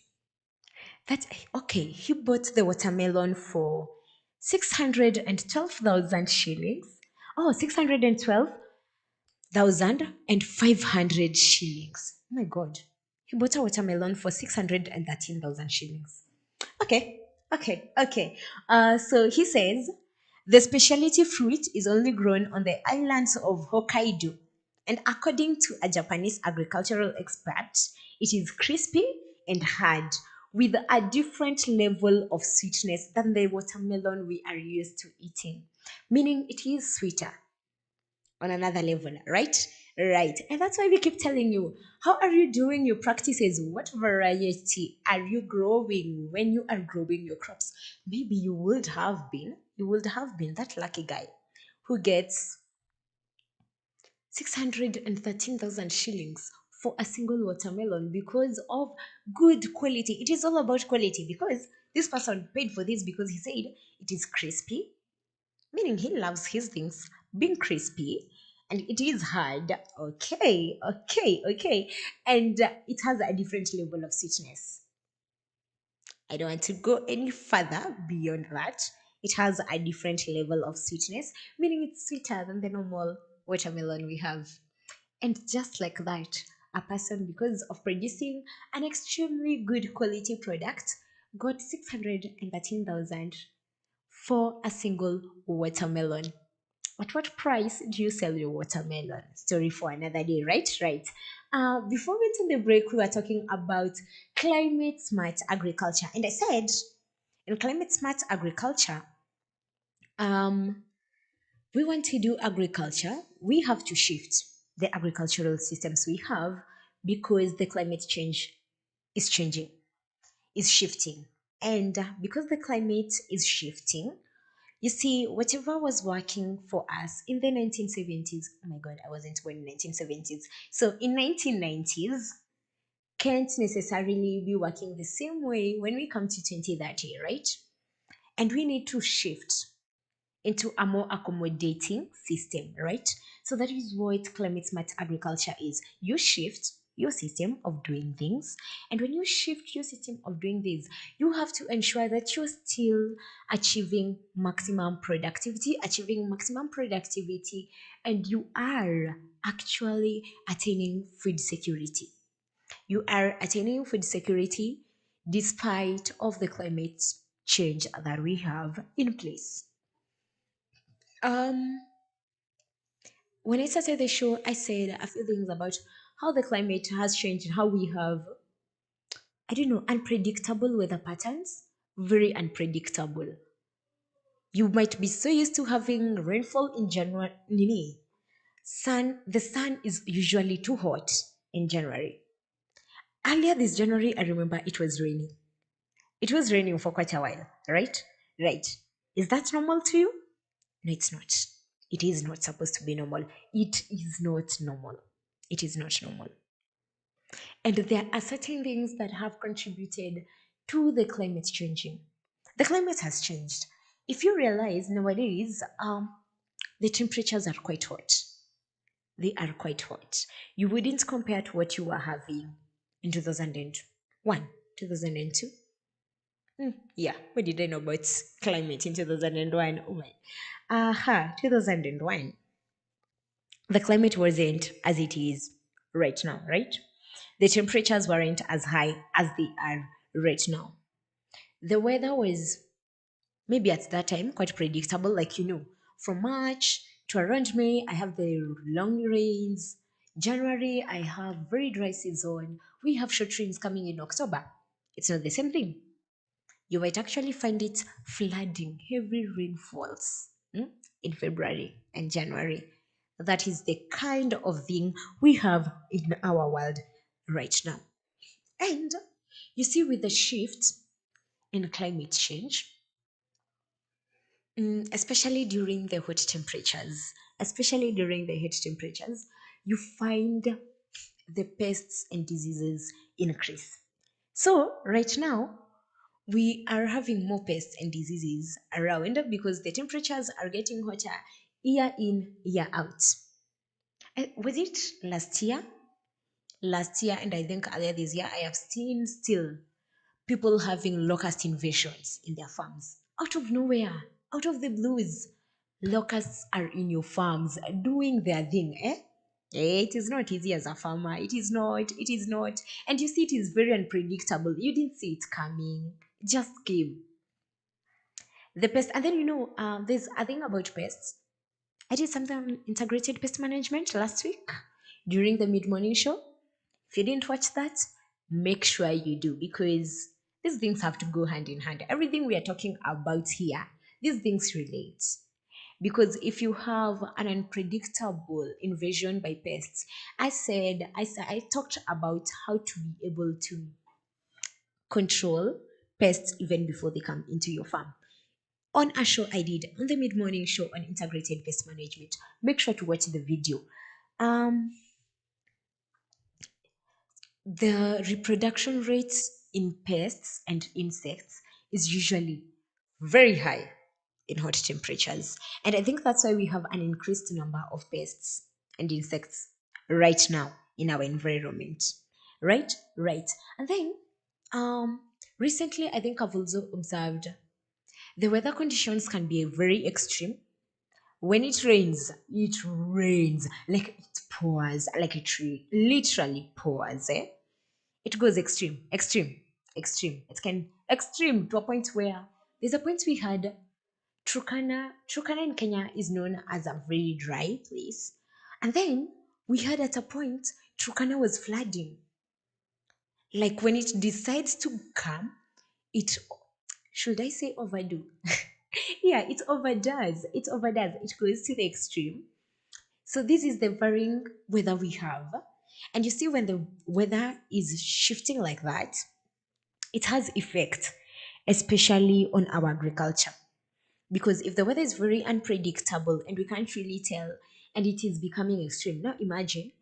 that, okay, he bought the watermelon for 612,000 shillings. Oh, 612,500 shillings. Oh my God. He bought a watermelon for 613,000 shillings. Okay, okay. So he says the specialty fruit is only grown on the islands of Hokkaido. And according to a Japanese agricultural expert, it is crispy and hard with a different level of sweetness than the watermelon we are used to eating, meaning it is sweeter on another level, right? Right. And that's why we keep telling you, how are you doing your practices? What variety are you growing when you are growing your crops? Maybe you would have been that lucky guy who gets 613,000 shillings for a single watermelon because of good quality. It is all about quality because this person paid for this because he said it is crispy, meaning he loves his things being crispy, and it is hard. Okay. And it has a different level of sweetness. I don't want to go any further beyond that. It has a different level of sweetness, meaning it's sweeter than the normal watermelon we have. And just like that, a person, because of producing an extremely good quality product, got 613,000 for a single watermelon. At what price do you sell your watermelon? Story for another day, right? Right. Before we went on the break, we were talking about climate smart agriculture. And I said, in climate smart agriculture, um, we want to do agriculture, we have to shift the agricultural systems we have because the climate change is changing, is shifting. And because the climate is shifting, you see, whatever was working for us in the 1970s, oh my God, I wasn't born in 1970s. So in 1990s, can't necessarily be working the same way when we come to 2030, right? And we need to shift into a more accommodating system, right? So that is what climate smart agriculture is. You shift your system of doing things, and when you shift your system of doing things, you have to ensure that you're still achieving maximum productivity, and you are actually attaining food security. You are attaining food security despite of the climate change that we have in place. Um, when I started the show, I said a few things about how the climate has changed and how we have I don't know, unpredictable weather patterns. Very unpredictable. You might be so used to having rainfall in January. Nini, the sun is usually too hot in January. Earlier this January, I remember it was raining. It was raining for quite a while, right? Right. Is that normal to you? No, it's not. It is not supposed to be normal. It is not normal. It is not normal. And there are certain things that have contributed to the climate changing. The climate has changed. If you realize nowadays, the temperatures are quite hot. They are quite hot. You wouldn't compare to what you were having in 2001, 2002. Yeah, what did I know about climate in 2001? Oh my. 2001. The climate wasn't as it is right now, right? The temperatures weren't as high as they are right now. The weather was maybe at that time quite predictable, like from March to around May, I have the long rains. January, I have very dry season. We have short rains coming in October. It's not the same thing. You might actually find it flooding, heavy rainfalls in February and January. That is the kind of thing we have in our world right now. And you see, with the shift in climate change, especially during the hot temperatures, you find the pests and diseases increase. So, right now, we are having more pests and diseases around because the temperatures are getting hotter year in, year out. Was it last year? Last year, and I think earlier this year, I have seen still people having locust invasions in their farms. Out of nowhere, out of the blues, locusts are in your farms doing their thing, eh? It is not easy as a farmer. It is not. And you see, it is very unpredictable. You didn't see it coming. It just came. The pest, and then there's a thing about pests. I did something on integrated pest management last week during the mid morning show. If you didn't watch that, make sure you do because these things have to go hand in hand. Everything we are talking about here, these things relate. Because if you have an unpredictable invasion by pests, I talked about how to be able to control pests even before they come into your farm. On a show I did on the mid morning show on integrated pest management. Make sure to watch the video. Um, the reproduction rates in pests and insects is usually very high in hot temperatures. And I think that's why we have an increased number of pests and insects right now in our environment. Right? Right. And then um recently I think I've also observed the weather conditions can be very extreme. When it rains like it pours, like it literally pours. It goes extreme, extreme, extreme. It can extreme to a point where there's a point we had Turkana in Kenya is known as a very dry place. And then we had at a point Turkana was flooding. Like when it decides to come, it should I say overdo? Yeah, it overdoes. It overdoes. It goes to the extreme. So this is the varying weather we have. And you see when the weather is shifting like that, it has effect, especially on our agriculture. Because if the weather is very unpredictable and we can't really tell, and it is becoming extreme, now imagine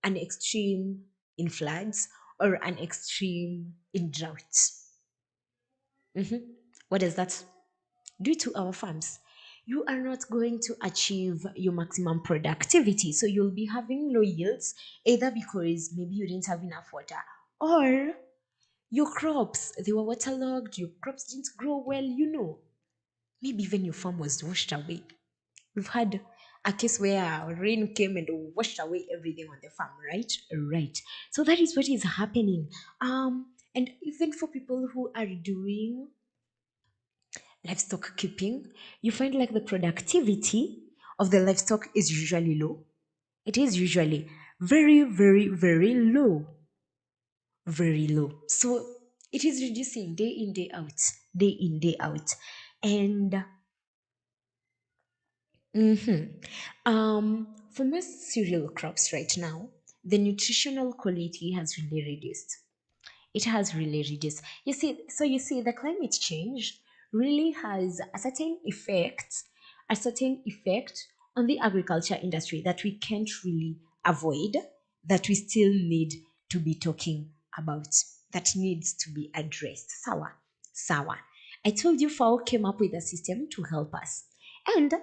an extreme in floods or an extreme in droughts. What does that do to our farms? You are not going to achieve your maximum productivity. So you'll be having low yields, either because maybe you didn't have enough water or your crops, they were waterlogged, your crops didn't grow well. Maybe even your farm was washed away. We've had a case where rain came and washed away everything on the farm, right? Right. So that is what is happening. And even for people who are doing livestock keeping, you find like the productivity of the livestock is usually low. It is usually very, very, very low. Very low. So It is reducing day in, day out, day in, day out. And for most cereal crops right now, the nutritional quality has really reduced. It has really reduced. You see, the climate change really has a certain effect on the agriculture industry that we can't really avoid, that we still need to be talking about, that needs to be addressed. Sawa, sawa. I told you FAO came up with a system to help us. And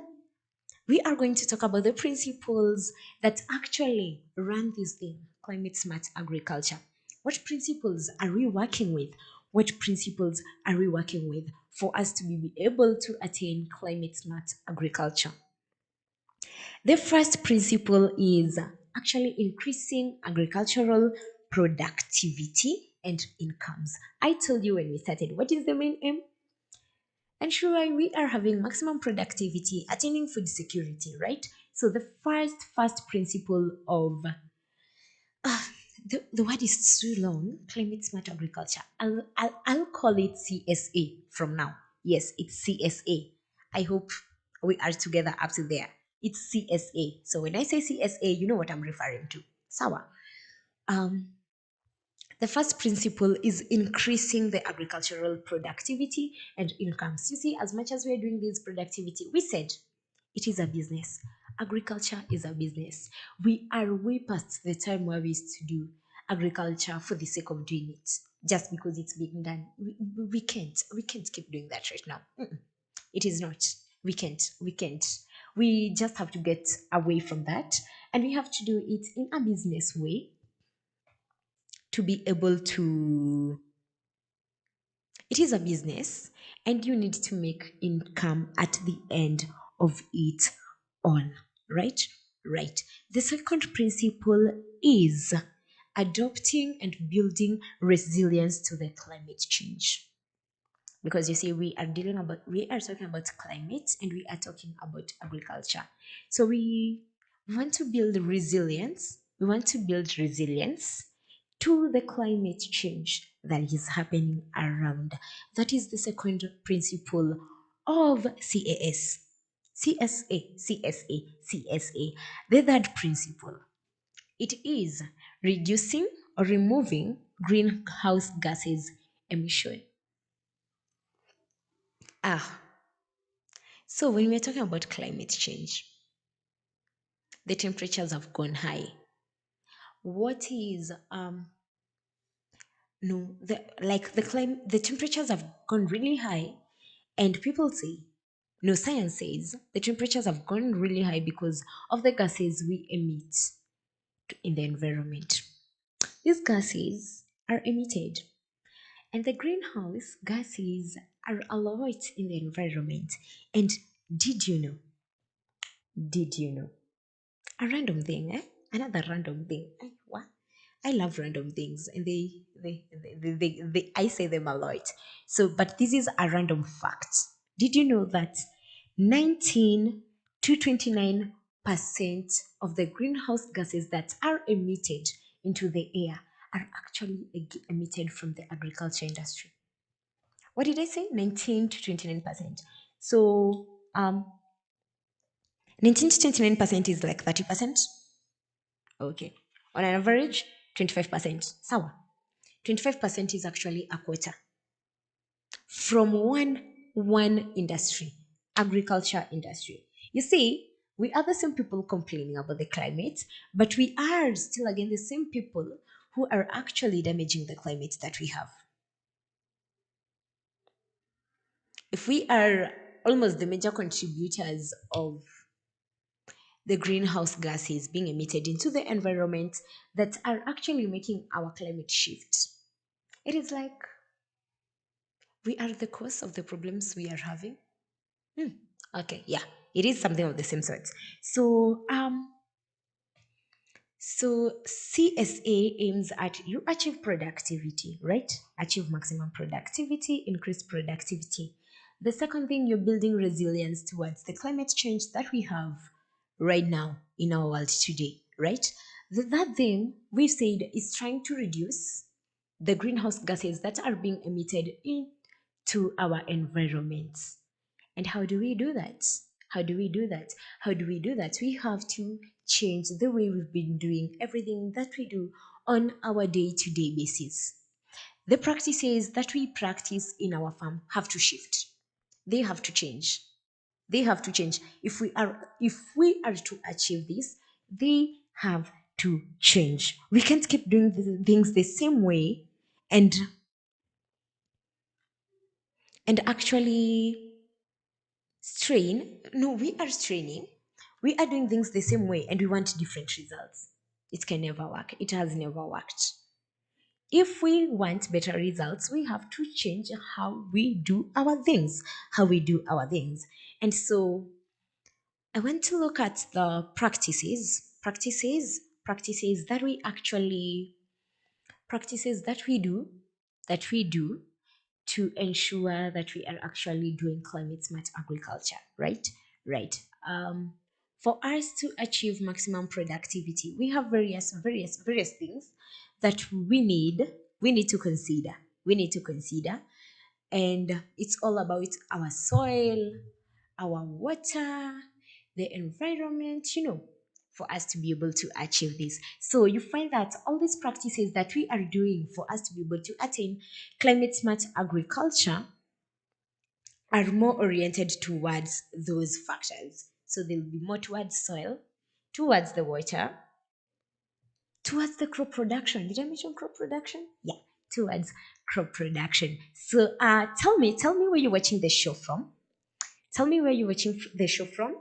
we are going to talk about the principles that actually run this thing, climate smart agriculture. What principles are we working with? What principles are we working with for us to be able to attain climate smart agriculture? The first principle is actually increasing agricultural productivity and incomes. I told you when we started, what is the main aim? Ensuring we are having maximum productivity, attaining food security, right? So the first principle of the word is too long, climate smart agriculture. I'll call it CSA from now. Yes, it's CSA. I hope we are together up to there. It's CSA. So when I say CSA, you know what I'm referring to. Sawa. Um, the first principle is increasing the agricultural productivity and incomes. You see, as much as we're doing this productivity, we said it is a business. Agriculture is a business. We are way past the time where we used to do agriculture for the sake of doing it, just because it's being done. We can't keep doing that right now. It is not. We can't. We just have to get away from that, and we have to do it in a business way to be able to, it is a business and you need to make income at the end of it all, right? Right. The second principle is adopting and building resilience to the climate change, because you see we are talking about climate and we are talking about agriculture. So we want to build resilience, to the climate change that is happening around. That is the second principle of CSA. The third principle, it is reducing or removing greenhouse gases emission. Ah, so when we're talking about climate change, the temperatures have gone high. What is no the like the temperatures have gone really high, and people say, no, science says the temperatures have gone really high because of the gases we emit in the environment. These gases are emitted, and the greenhouse gases are a lot in the environment. And did you know? Did you know? A random thing, eh? Another random thing. What? I love random things, and I say them a lot. So, but this is a random fact. Did you know that 19 to 29% of the greenhouse gases that are emitted into the air are actually emitted from the agriculture industry? What did I say? 19 to 29%. So, 19 to 29% is like 30%. Okay. On an average, 25%. Sawa. 25% is actually a quarter from one industry, agriculture industry. You see, we are the same people complaining about the climate, but we are still again the same people who are actually damaging the climate that we have. If we are almost the major contributors of the greenhouse gases being emitted into the environment that are actually making our climate shift, it is like we are the cause of the problems we are having. Hmm. Okay, yeah, it is something of the same sort. So CSA aims at you achieve productivity, right? Achieve maximum productivity, increase productivity. The second thing, you're building resilience towards the climate change that we have right now in our world today, right? The third thing we've said is trying to reduce the greenhouse gases that are being emitted into our environments. And how do we do that? How do we do that? How do we do that? We have to change the way we've been doing everything that we do on our day to day basis. The practices that we practice in our farm have to shift. They have to change. They have to change. If we are to achieve this, they have to change. We can't keep doing things the same way and actually strain. No, we are straining. We are doing things the same way and we want different results. It can never work. It has never worked. If we want better results, we have to change how we do our things, And so I want to look at the practices that we actually, practices that we do to ensure that we are actually doing climate smart agriculture, right? Right. For us to achieve maximum productivity, we have various things that we need to consider. We need to consider, and it's all about our soil, our water, the environment, for us to be able to achieve this. So you find that all these practices that we are doing for us to be able to attain climate smart agriculture are more oriented towards those factors. So they'll be more towards soil, towards the water, towards the crop production. Did I mention crop production? Yeah, towards crop production. So tell me where you're watching the show from. Tell me where you're watching the show from.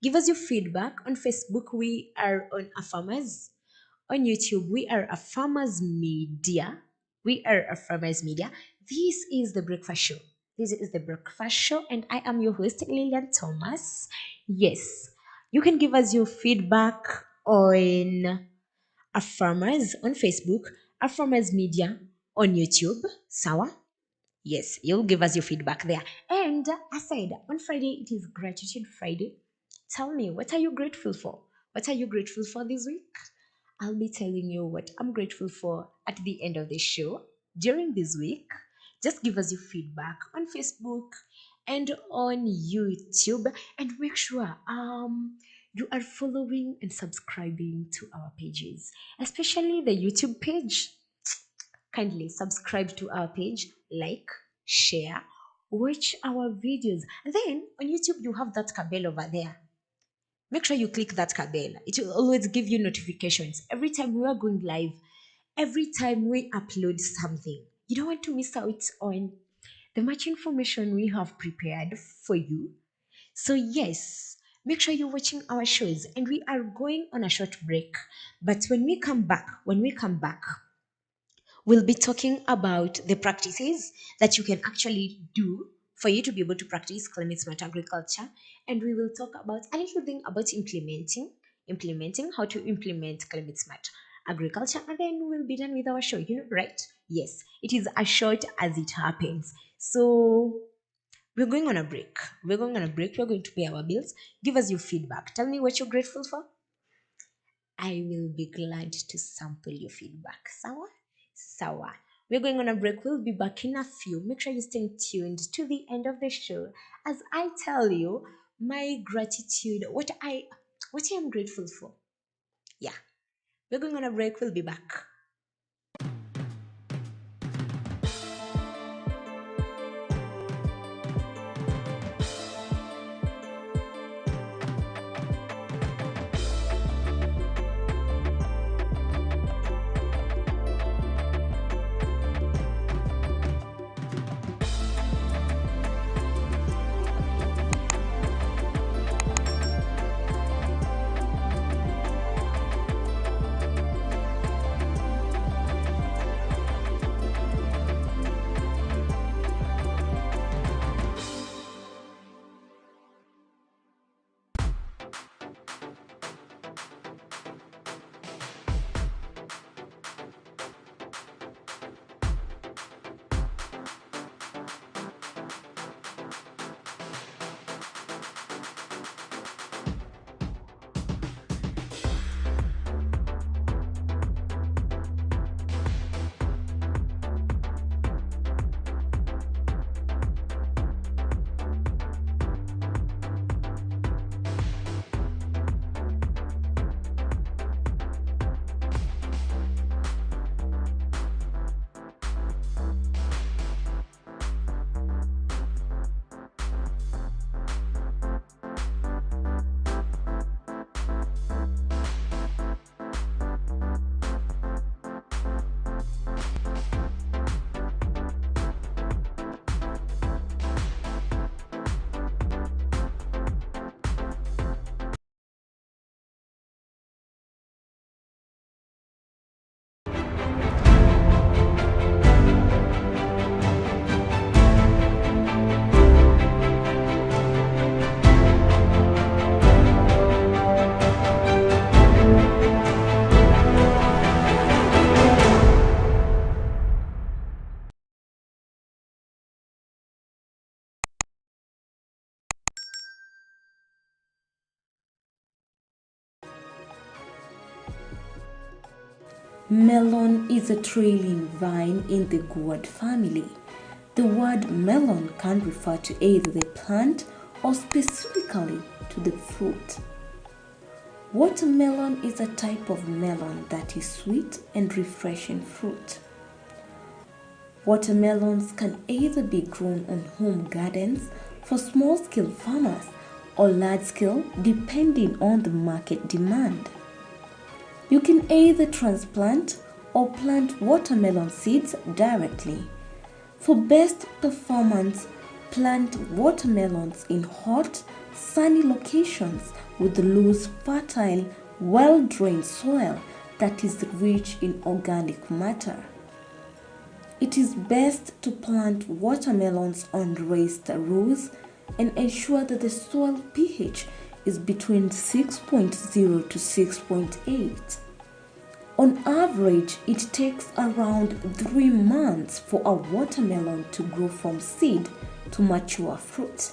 Give us your feedback. On Facebook, we are on a farmers. On YouTube, we are a farmers media. We are a farmers media. This is the breakfast show. This is the breakfast show, and I am your host, Lillian Thomas. Yes, you can give us your feedback on a farmers on Facebook, a farmers media on YouTube. Sawa? Yes, you'll give us your feedback there. And aside, on Friday, it is Gratitude Friday. Tell me, what are you grateful for? What are you grateful for this week? I'll be telling you what I'm grateful for at the end of the show during this week. Just give us your feedback on Facebook and on YouTube, and make sure you are following and subscribing to our pages, especially the YouTube page. Kindly subscribe to our page, like, share, watch our videos. And then on YouTube, you have that bell over there. Make sure you click that bell. It will always give you notifications every time we are going live, every time we upload something. You don't want to miss out on the much information we have prepared for you. So, yes, make sure you're watching our shows, and we are going on a short break. But when we come back, we'll be talking about the practices that you can actually do for you to be able to practice climate smart agriculture. And we will talk about a little thing about implementing how to implement climate smart agriculture. And then we'll be done with our show, right? Yes, it is as short as it happens. So we're going on a break. We're going on a break. We're going to pay our bills. Give us your feedback. Tell me what you're grateful for. I will be glad to sample your feedback. Sawa? Sawa. We're going on a break. We'll be back in a few. Make sure you stay tuned to the end of the show as I tell you my gratitude, what I am grateful for. Yeah. We're going on a break. We'll be back. Melon is a trailing vine in the gourd family. The word melon can refer to either the plant or specifically to the fruit. Watermelon is a type of melon that is sweet and refreshing fruit. Watermelons can either be grown on home gardens for small-scale farmers or large-scale depending on the market demand. You can either transplant or plant watermelon seeds directly. For best performance, plant watermelons in hot, sunny locations with loose, fertile, well-drained soil that is rich in organic matter. It is best to plant watermelons on raised rows and ensure that the soil pH is between 6.0 to 6.8. On average, it takes around 3 months for a watermelon to grow from seed to mature fruit,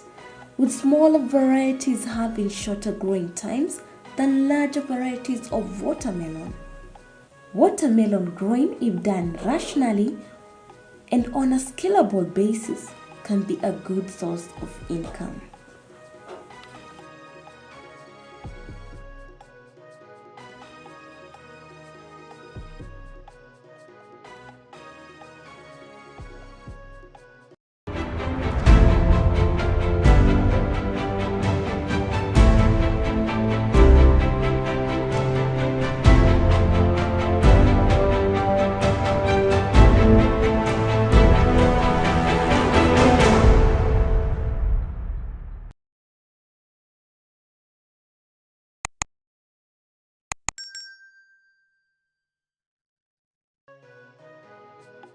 with smaller varieties having shorter growing times than larger varieties of watermelon. Watermelon growing, if done rationally and on a scalable basis, can be a good source of income.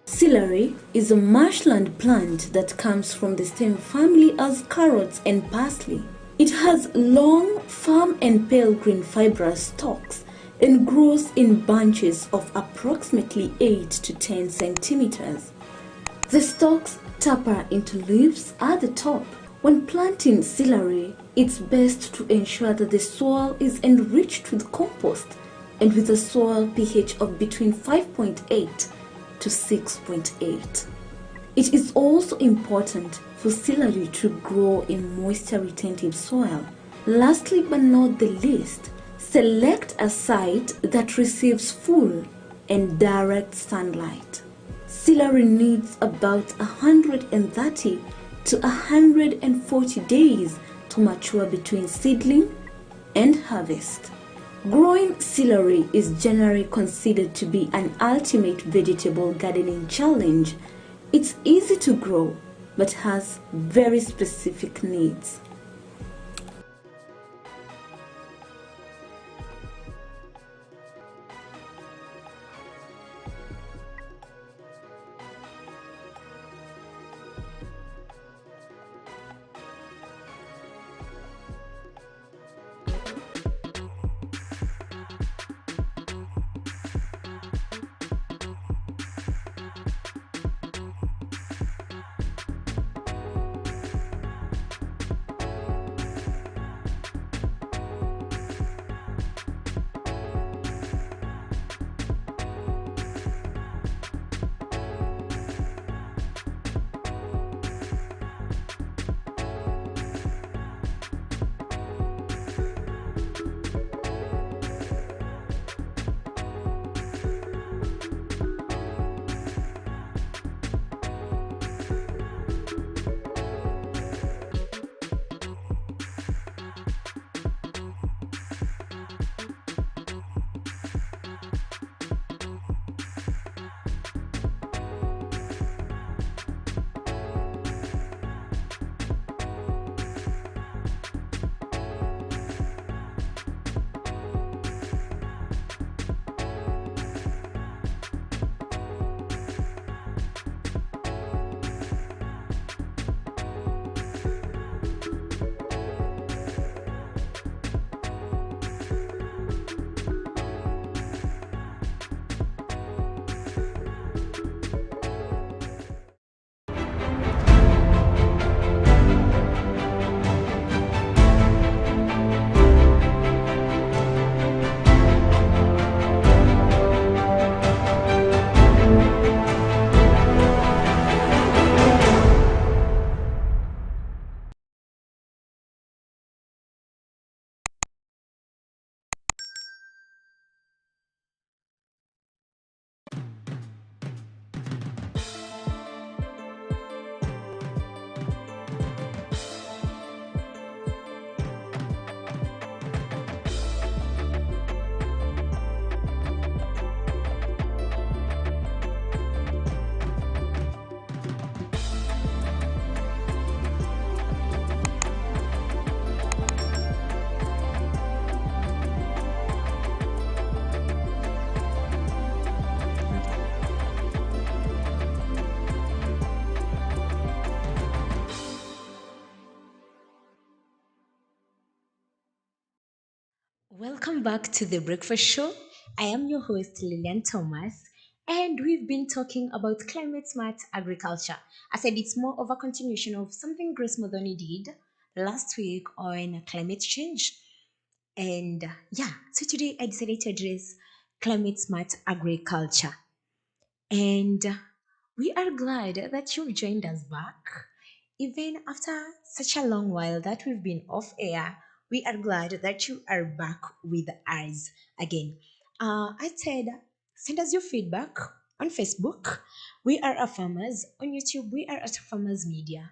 Celery is a marshland plant that comes from the same family as carrots and parsley. It has long, firm and pale green fibrous stalks and grows in bunches of approximately 8 to 10 centimeters. The stalks taper into leaves at the top. When planting celery, it's best to ensure that the soil is enriched with compost and with a soil pH of between 5.8 to 6.8. It is also important for celery to grow in moisture-retentive soil. Lastly but not the least, select a site that receives full and direct sunlight. Celery needs about 130 to 140 days to mature between seedling and harvest. Growing celery is generally considered to be an ultimate vegetable gardening challenge. It's easy to grow, but has very specific needs. Welcome back to the Breakfast Show. I am your host, Lillian Thomas, and we've been talking about climate smart agriculture. I said it's more of a continuation of something Grace Modoni did last week on climate change. And yeah, so today I decided to address climate smart agriculture. And we are glad that you've joined us back. Even after such a long while that we've been off air, we are glad that you are back with us again. I said, send us your feedback on Facebook. We are a farmers. On YouTube, we are at Farmers Media.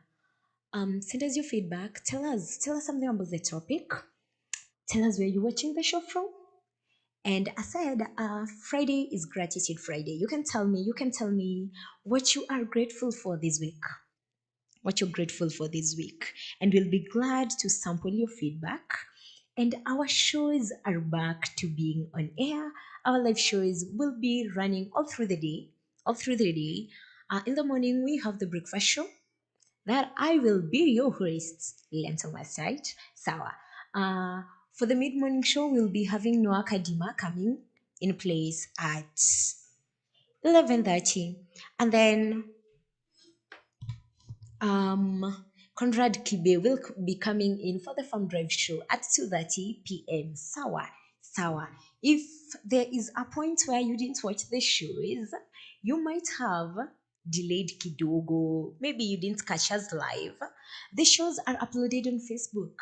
Send us your feedback. Tell us something about the topic. Tell us where you're watching the show from. And I said, Friday is Gratitude Friday. You can tell me what you are grateful for this week, what you're grateful for this week. And we'll be glad to sample your feedback. And our shows are back to being on air. Our live shows will be running all through the day. All through the day. In the morning, we have the breakfast show that I will be your host, Lento Masaj Sawa. For the mid morning show, we'll be having Noah Kadima coming in place at 11:30. And then Conrad Kibe will be coming in for the Farm Drive show at 2:30 p.m. Sawa. Sawa. If there is a point where you didn't watch the shows, you might have delayed kidogo. Maybe you didn't catch us live. The shows are uploaded on Facebook.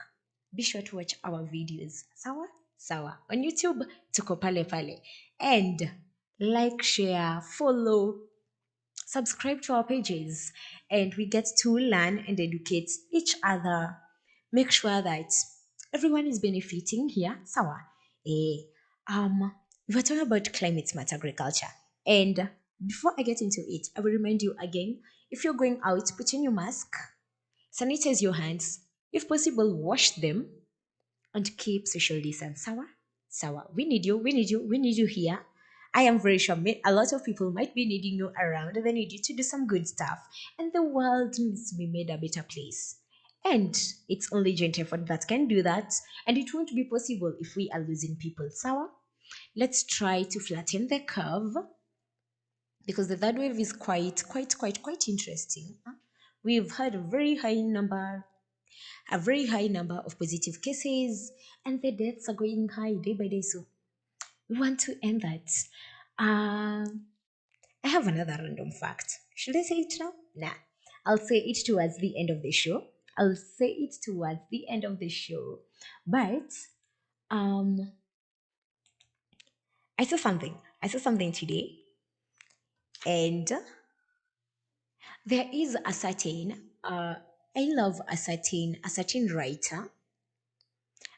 Be sure to watch our videos. Sawa? Sawa. On YouTube, tuko pale pale. And like, share, follow, subscribe to our pages, and we get to learn and educate each other. Make sure that everyone is benefiting here. Sawa. Eh, we were talking about climate smart agriculture. And before I get into it, I will remind you again, if you're going out, put on your mask, sanitize your hands, if possible, wash them, and keep social distance. Sawa? Sawa. We need you. We need you. We need you here. I am very sure a lot of people might be needing you around. They need you to do some good stuff. And the world needs to be made a better place. And it's only joint effort that can do that. And it won't be possible if we are losing people. Sawa? Let's try to flatten the curve because the third wave is quite interesting. We've had a very high number of positive cases, and the deaths are going high day by day. So we want to end that. I have another random fact. Should I say it now? Nah. I'll say it towards the end of the show. I'll say it towards the end of the show. But um I saw something. I saw something today, and there is a certain I love a certain writer.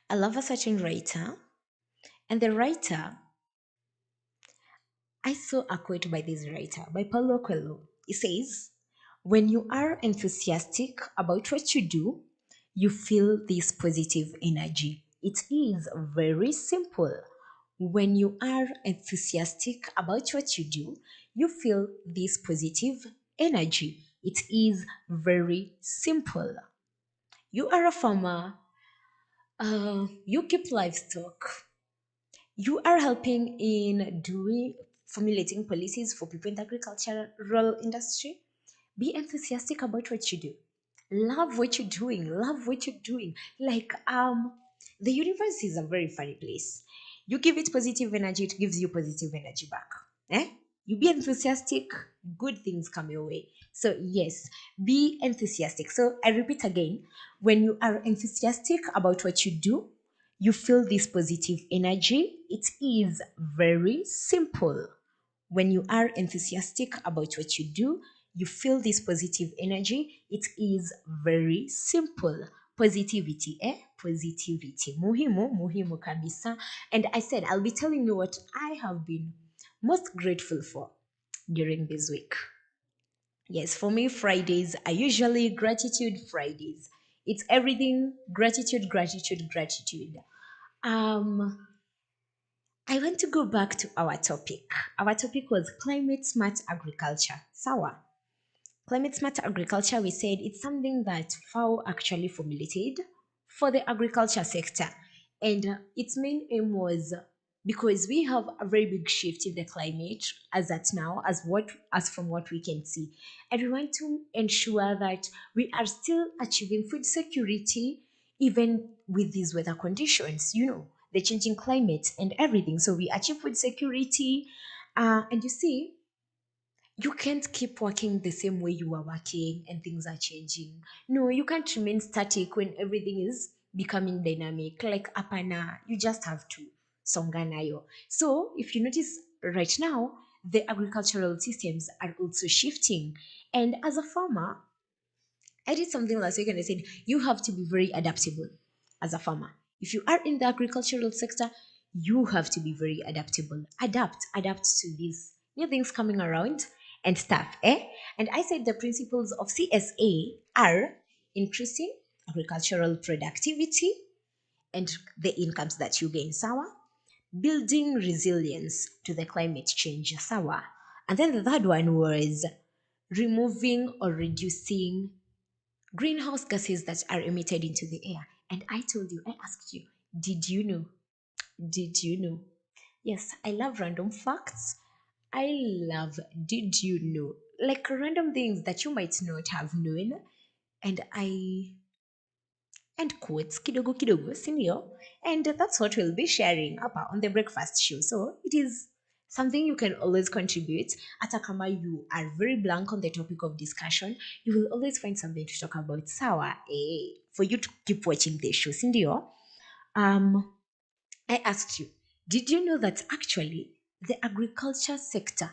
I love a certain writer, and the writer, I saw a quote by this writer, by Paulo Coelho. He says, when you are enthusiastic about what you do, you feel this positive energy. It is very simple. When you are enthusiastic about what you do, you feel this positive energy. It is very simple. You are a farmer, you keep livestock, you are helping in doing formulating policies for people in the agricultural industry. Be enthusiastic about what you do. Love what you're doing. Love what you're doing. Like the universe is a very funny place. You give it positive energy, it gives you positive energy back. Eh? You be enthusiastic, good things come your way. So yes, be enthusiastic. So I repeat again, when you are enthusiastic about what you do, you feel this positive energy. It is very simple. When you are enthusiastic about what you do, you feel this positive energy. It is very simple. Positivity, eh? Positivity. Muhimu, muhimu kabisa. And I said, I'll be telling you what I have been most grateful for during this week. Yes, for me, Fridays are usually gratitude Fridays. It's everything gratitude, gratitude, gratitude. Um, I want to go back to our topic. Our topic was climate smart agriculture. Sawa. Climate smart agriculture, we said it's something that FAO actually formulated for the agriculture sector. And its main aim was because we have a very big shift in the climate as at now, as from what we can see, and we want to ensure that we are still achieving food security even with these weather conditions, the changing climate and everything. So we achieve food security, and you see, you can't keep working the same way you were working and things are changing. No, you can't remain static when everything is becoming dynamic. Like apana, you just have to songa nayo. So if you notice right now, the agricultural systems are also shifting. And as a farmer, I did something last week and I said, you have to be very adaptable as a farmer. If you are in the agricultural sector, you have to be very adaptable. Adapt to these new things coming around and stuff. And I said the principles of CSA are increasing agricultural productivity and the incomes that you gain, sawa. Building resilience to the climate change, sawa. And then the third one was removing or reducing greenhouse gases that are emitted into the air. And I told you, I asked you, did you know? Did you know? Yes, I love random facts. I love did you know? Like random things that you might not have known. And I and quotes kidogo kidogo, sindio? And that's what we'll be sharing about on the breakfast show. So it is something you can always contribute. Atakama, you are very blank on the topic of discussion, you will always find something to talk about. Sawa, for you to keep watching the show, sindio? Um, I asked you, did you know that actually the agriculture sector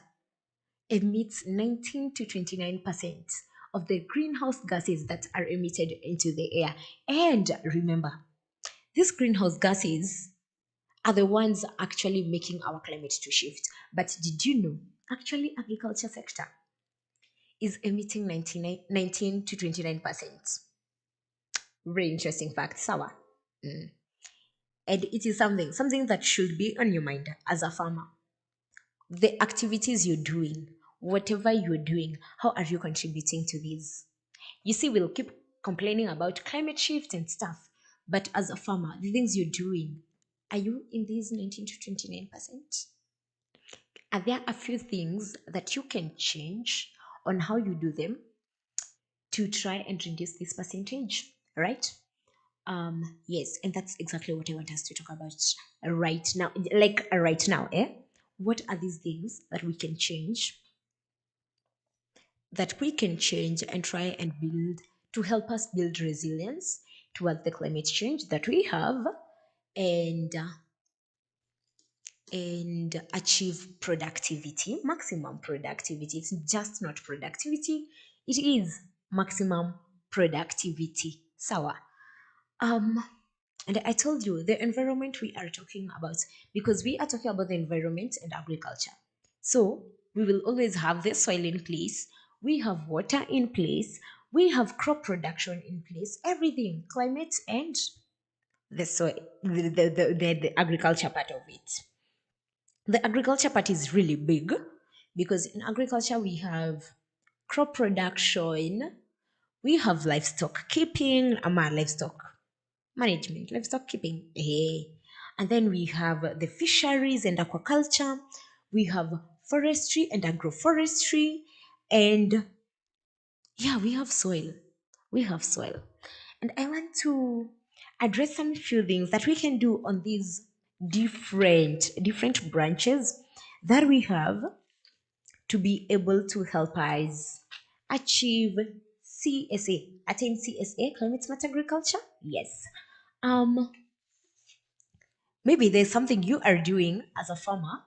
emits 19 to 29% of the greenhouse gases that are emitted into the air? And remember, these greenhouse gases are the ones actually making our climate to shift. But did you know, actually, agriculture sector is emitting 19 to 29%. Very interesting fact, Sawa. And it is something that should be on your mind as a farmer. The activities you're doing, whatever you're doing, how are you contributing to these? You see, we'll keep complaining about climate shift and stuff, but as a farmer, the things you're doing, are you in these 19 to 29%? Are there a few things that you can change on how you do them to try and reduce this percentage, right? Yes, and that's exactly what I want us to talk about right now. Like right now, what are these things that we can change, and try and build to help us build resilience towards the climate change that we have, and achieve productivity, maximum productivity. It's just not productivity, it is maximum productivity. Sawa. Um, and I told you the environment we are talking about, because we are talking about the environment and agriculture. So we will always have the soil in place, we have water in place, we have crop production in place, everything, climate and the soil, the agriculture part of it. The agriculture part is really big because in agriculture we have crop production, we have livestock keeping, livestock management, livestock keeping, and then we have the fisheries and aquaculture, we have forestry and agroforestry, and yeah, we have soil, and I want to address some few things that we can do on these different branches that we have to be able to help us achieve attain CSA, climate smart agriculture. Yes. Um, Maybe there's something you are doing as a farmer.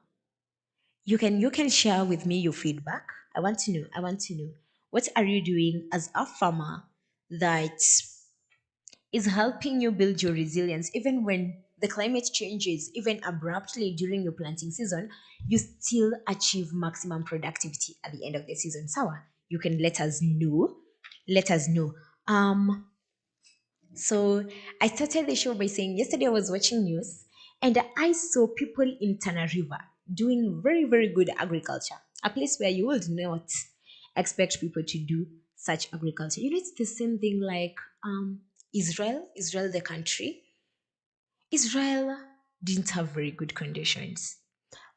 You can share with me your feedback. I want to know what are you doing as a farmer that is helping you build your resilience even when the climate changes, even abruptly during your planting season, you still achieve maximum productivity at the end of the season. Sawa, you can let us know. Let us know. So I started the show by saying yesterday I was watching news and I saw people in Tana River doing very, very good agriculture, a place where you would not expect people to do such agriculture. It's the same thing like Israel, the country. Israel didn't have very good conditions.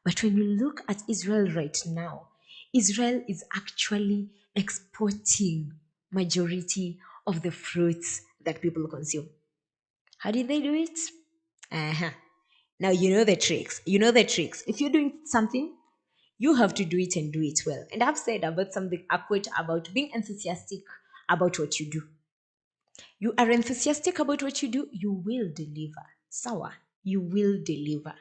But when you look at Israel right now, Israel is actually exporting majority of the fruits that people consume. How did they do it? Uh-huh. Now you know the tricks. You know the tricks. If you're doing something, you have to do it and do it well. And I've said about something, a quote about being enthusiastic about what you do. You are enthusiastic about what you do, you will deliver. Sawa, you will deliver.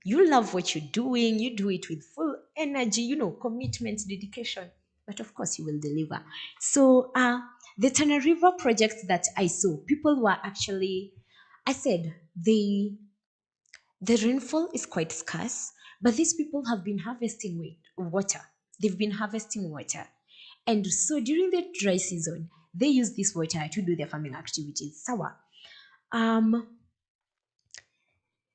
You love what you're doing, you do it with full energy, commitment, dedication. But of course, you will deliver. So, the Tana River project that I saw, people were actually, I said, the rainfall is quite scarce, but these people have been harvesting water. They've been harvesting water. And so during the dry season, they use this water to do their farming activities. Sawa. Um,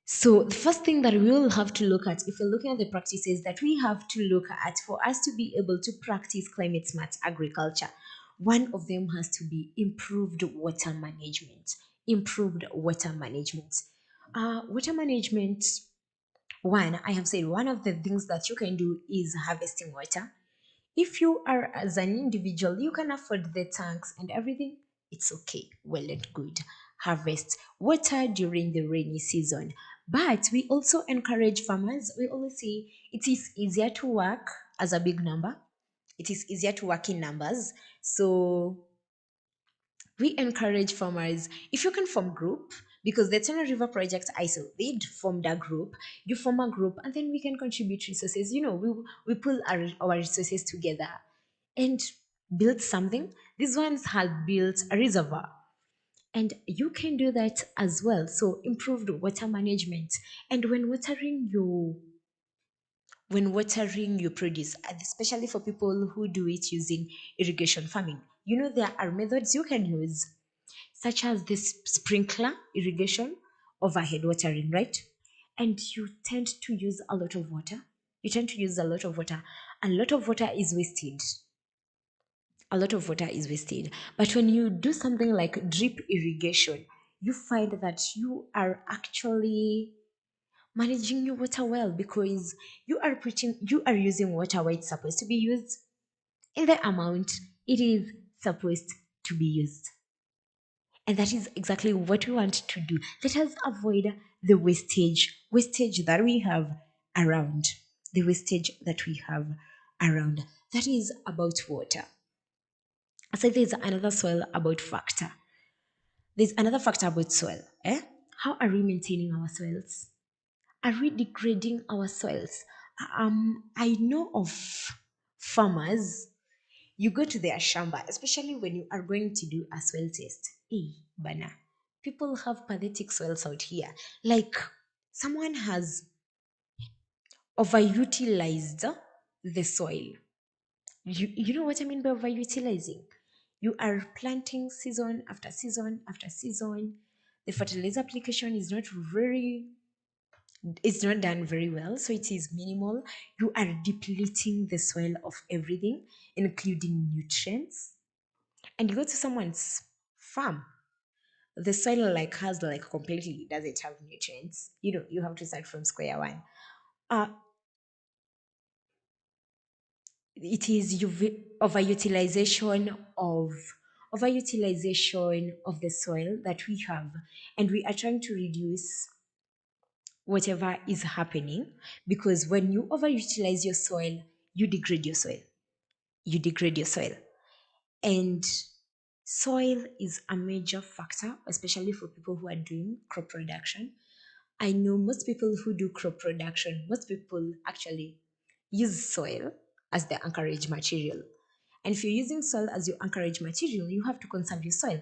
so the first thing that we will have to look at, if we're looking at the practices that we have to look at for us to be able to practice climate smart agriculture, one of them has to be improved water management. Improved water management. Water management, one, I have said one of the things that you can do is harvesting water. If you are as an individual, you can afford the tanks and everything, it's okay, well and good. Harvest water during the rainy season. But we also encourage farmers, we always say it is easier to work as a big number. It is easier to work in numbers. So we encourage farmers, if you can form group, because the Tana River Project ISO, they formed a group. You form a group and then we can contribute resources. We pull our resources together and build something. These ones have built a reservoir. And you can do that as well. So improved water management. And when watering your produce, especially for people who do it using irrigation farming, there are methods you can use, such as this sprinkler irrigation, overhead watering, right? And you tend to use a lot of water. You tend to use a lot of water. A lot of water is wasted. A lot of water is wasted. But when you do something like drip irrigation, you find that you are actually managing your water well, because you are using water where it's supposed to be used in the amount it is supposed to be used. And that is exactly what we want to do. Let us avoid the wastage that we have around. The wastage that we have around. That is about water. So there's another soil about factor. There's another factor about soil. How are we maintaining our soils? Are we degrading our soils? I know of farmers. You go to their shamba, especially when you are going to do a soil test. Hey, bana, people have pathetic soils out here. Like someone has overutilized the soil. You know what I mean by overutilizing? You are planting season after season after season. The fertilizer application is not very, it's not done very well, so it is minimal. You are depleting the soil of everything, including nutrients. And you go to someone's farm, the soil like has like completely doesn't have nutrients. You have to start from square one. uh it is overutilization of the soil that we have, and we are trying to reduce whatever is happening, because when you overutilize your soil, you degrade your soil. You degrade your soil. And soil is a major factor, especially for people who are doing crop production. I know most people who do crop production, most people actually use soil as their anchorage material. And if you're using soil as your anchorage material, you have to conserve your soil.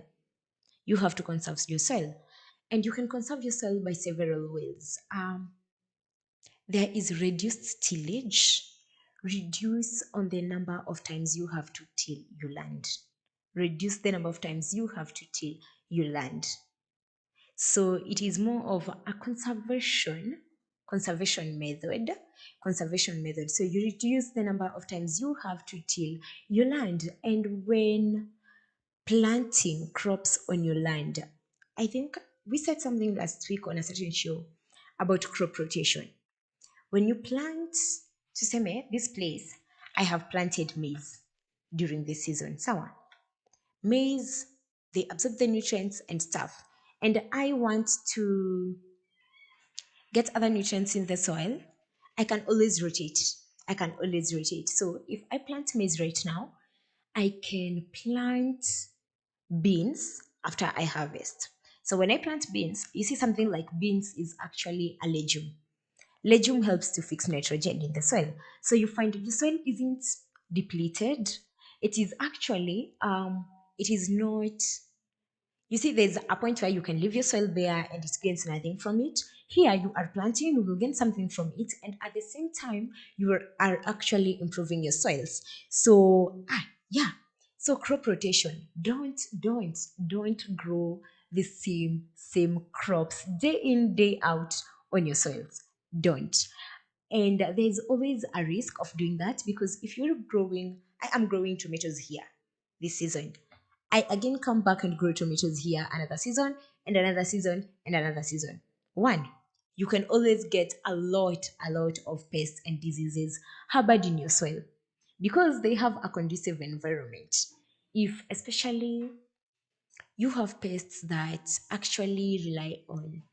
You have to conserve your soil. And you can conserve your soil by several ways. There is reduced tillage. Reduce on the number of times you have to till your land. Reduce the number of times you have to till your land. So it is more of a conservation method. Conservation method. So you reduce the number of times you have to till your land. And when planting crops on your land, I think we said something last week on a certain show about crop rotation. When you plant, to say this place, I have planted maize during this season. Sawa. Maize, they absorb the nutrients and stuff. And I want to get other nutrients in the soil. I can always rotate. I can always rotate. So if I plant maize right now, I can plant beans after I harvest. So when I plant beans, you see something like beans is actually a legume. Legume helps to fix nitrogen in the soil. So you find the soil isn't depleted. It is actually it is not, you see, there's a point where you can leave your soil there and it gains nothing from it. Here, you are planting, you will gain something from it, and at the same time, are actually improving your soils. So, yeah. So crop rotation. Don't grow the same crops day in day out on your soils. Don't. And there's always a risk of doing that because if you're growing, I am growing tomatoes here this season. I again come back and grow tomatoes here another season and another season and another season. One, you can always get a lot of pests and diseases harbored in your soil because they have a conducive environment. If especially you have pests that actually rely on,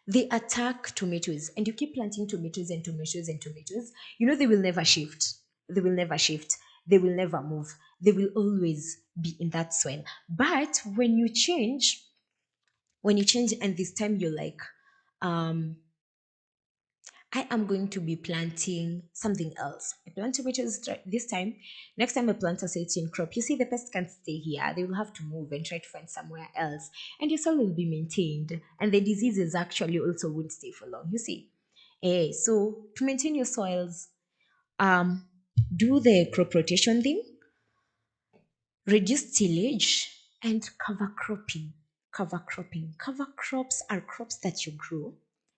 they attack tomatoes and you keep planting tomatoes and tomatoes and tomatoes, they will never shift. They will never shift. They will never move. They will always be in that soil. But when you change and this time you're like, um I am going to be planting something else. I plant tomatoes this time. Next time I plant a certain crop. You see, the pests can't stay here. They will have to move and try to find somewhere else. And your soil will be maintained. And the diseases actually also won't stay for long. You see. So to maintain your soils, um, do the crop rotation thing, reduce tillage, and cover cropping. Cover cropping. Cover crops are crops that you grow.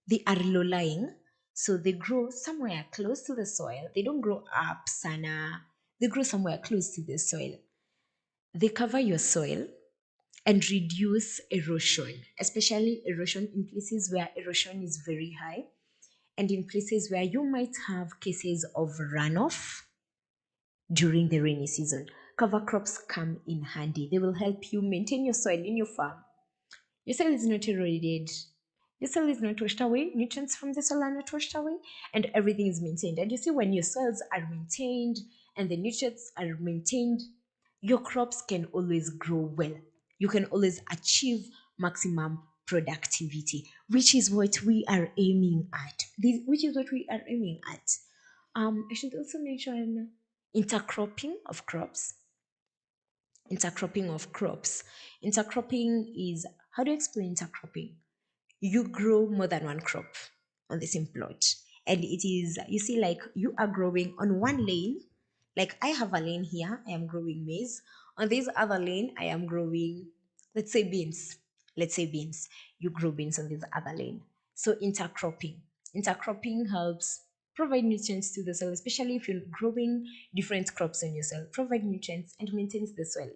They are low lying, so they grow somewhere close to the soil. They don't grow up, sana. They grow somewhere close to the soil. They cover your soil and reduce erosion, especially erosion in places where erosion is very high and in places where you might have cases of runoff during the rainy season. Cover crops come in handy. They will help you maintain your soil in your farm. Your soil is not eroded. Your soil is not washed away. Nutrients from the soil are not washed away, and everything is maintained. And you see, when your soils are maintained and the nutrients are maintained, your crops can always grow well. You can always achieve maximum productivity, which is what we are aiming at. I should also mention intercropping of crops. Intercropping of crops. Intercropping is, how do you explain intercropping? You grow more than one crop on the same plot. And it is, you see, like you are growing on one lane. Like I have a lane here, I am growing maize. On this other lane, I am growing, let's say beans. Let's say beans. You grow beans on this other lane. So intercropping. Intercropping helps provide nutrients to the soil, especially if you're growing different crops on your soil. Provide nutrients and maintains the soil.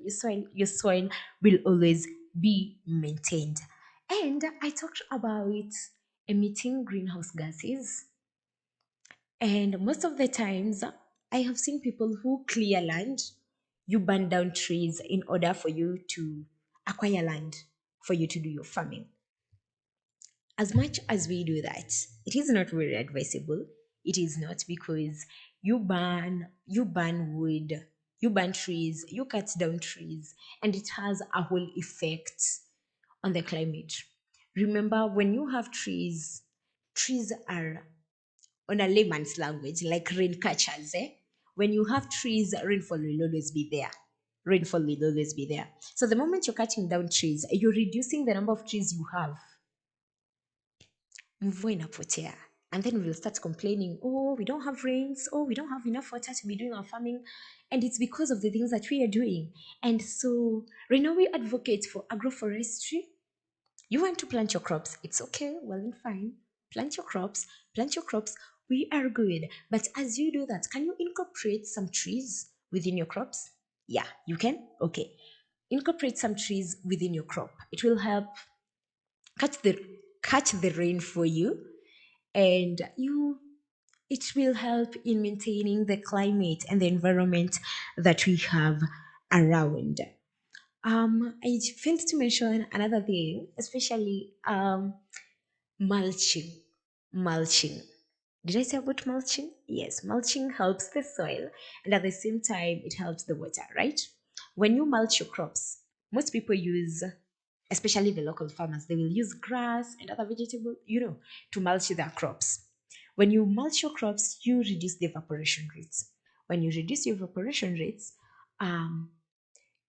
Your soil will always be maintained. And I talked about emitting greenhouse gases. And most of the times, I have seen people who clear land. You burn down trees in order for you to acquire land for you to do your farming. As much as we do that, it is not very advisable. It is not, because you burn wood, you burn trees, you cut down trees, and it has a whole effect on the climate. Remember, when you have trees, trees are, on a layman's language, like rain catchers. When you have trees, rainfall will always be there. Rainfall will always be there. So the moment you're cutting down trees, you're reducing the number of trees you have. Mvua inapotea. And then we'll start complaining, oh, we don't have rains, oh, we don't have enough water to be doing our farming. And it's because of the things that we are doing. And so right now we advocate for agroforestry. You want to plant your crops, it's okay, well and fine. Plant your crops, we are good. But as you do that, can you incorporate some trees within your crops? Yeah, you can? Okay. Incorporate some trees within your crop. It will help catch the catch the rain for you, and it will help in maintaining the climate and the environment that we have around. I failed to mention another thing, especially mulching. Mulching. Did I say about mulching? Yes, mulching helps the soil and at the same time it helps the water, right? When you mulch your crops, most people use, especially the local farmers, they will use grass and other vegetable, to mulch their crops. When you mulch your crops, you reduce the evaporation rates. When you reduce your evaporation rates, um,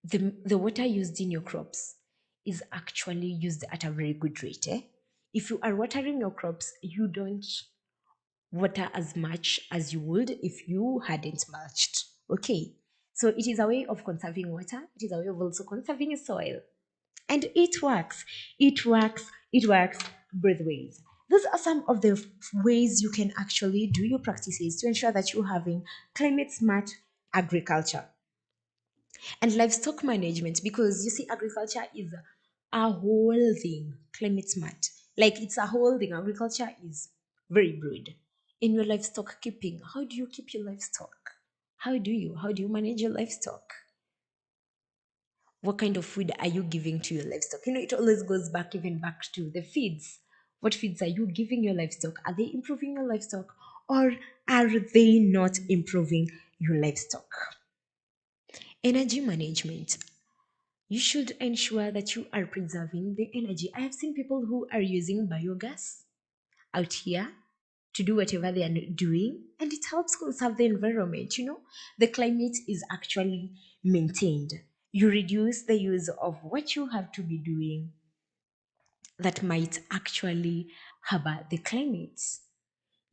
the water used in your crops is actually used at a very good rate. If you are watering your crops, you don't water as much as you would if you hadn't mulched. Okay. So it is a way of conserving water. It is a way of also conserving soil. And it works. It works. It works both ways. Those are some of the ways you can actually do your practices to ensure that you're having climate smart agriculture and livestock management, because you see agriculture is a whole thing. Climate smart, like it's a whole thing. Agriculture is very broad. In your livestock keeping, how do you keep your livestock? How do you manage your livestock? What kind of food are you giving to your livestock? It always goes back, even back to the feeds. What feeds are you giving your livestock? Are they improving your livestock, or are they not improving your livestock? Energy management, you should ensure that you are preserving the energy. I have seen people who are using biogas out here to do whatever they are doing, and it helps conserve the environment. The climate is actually maintained. You reduce the use of what you have to be doing that might actually hamper the climate.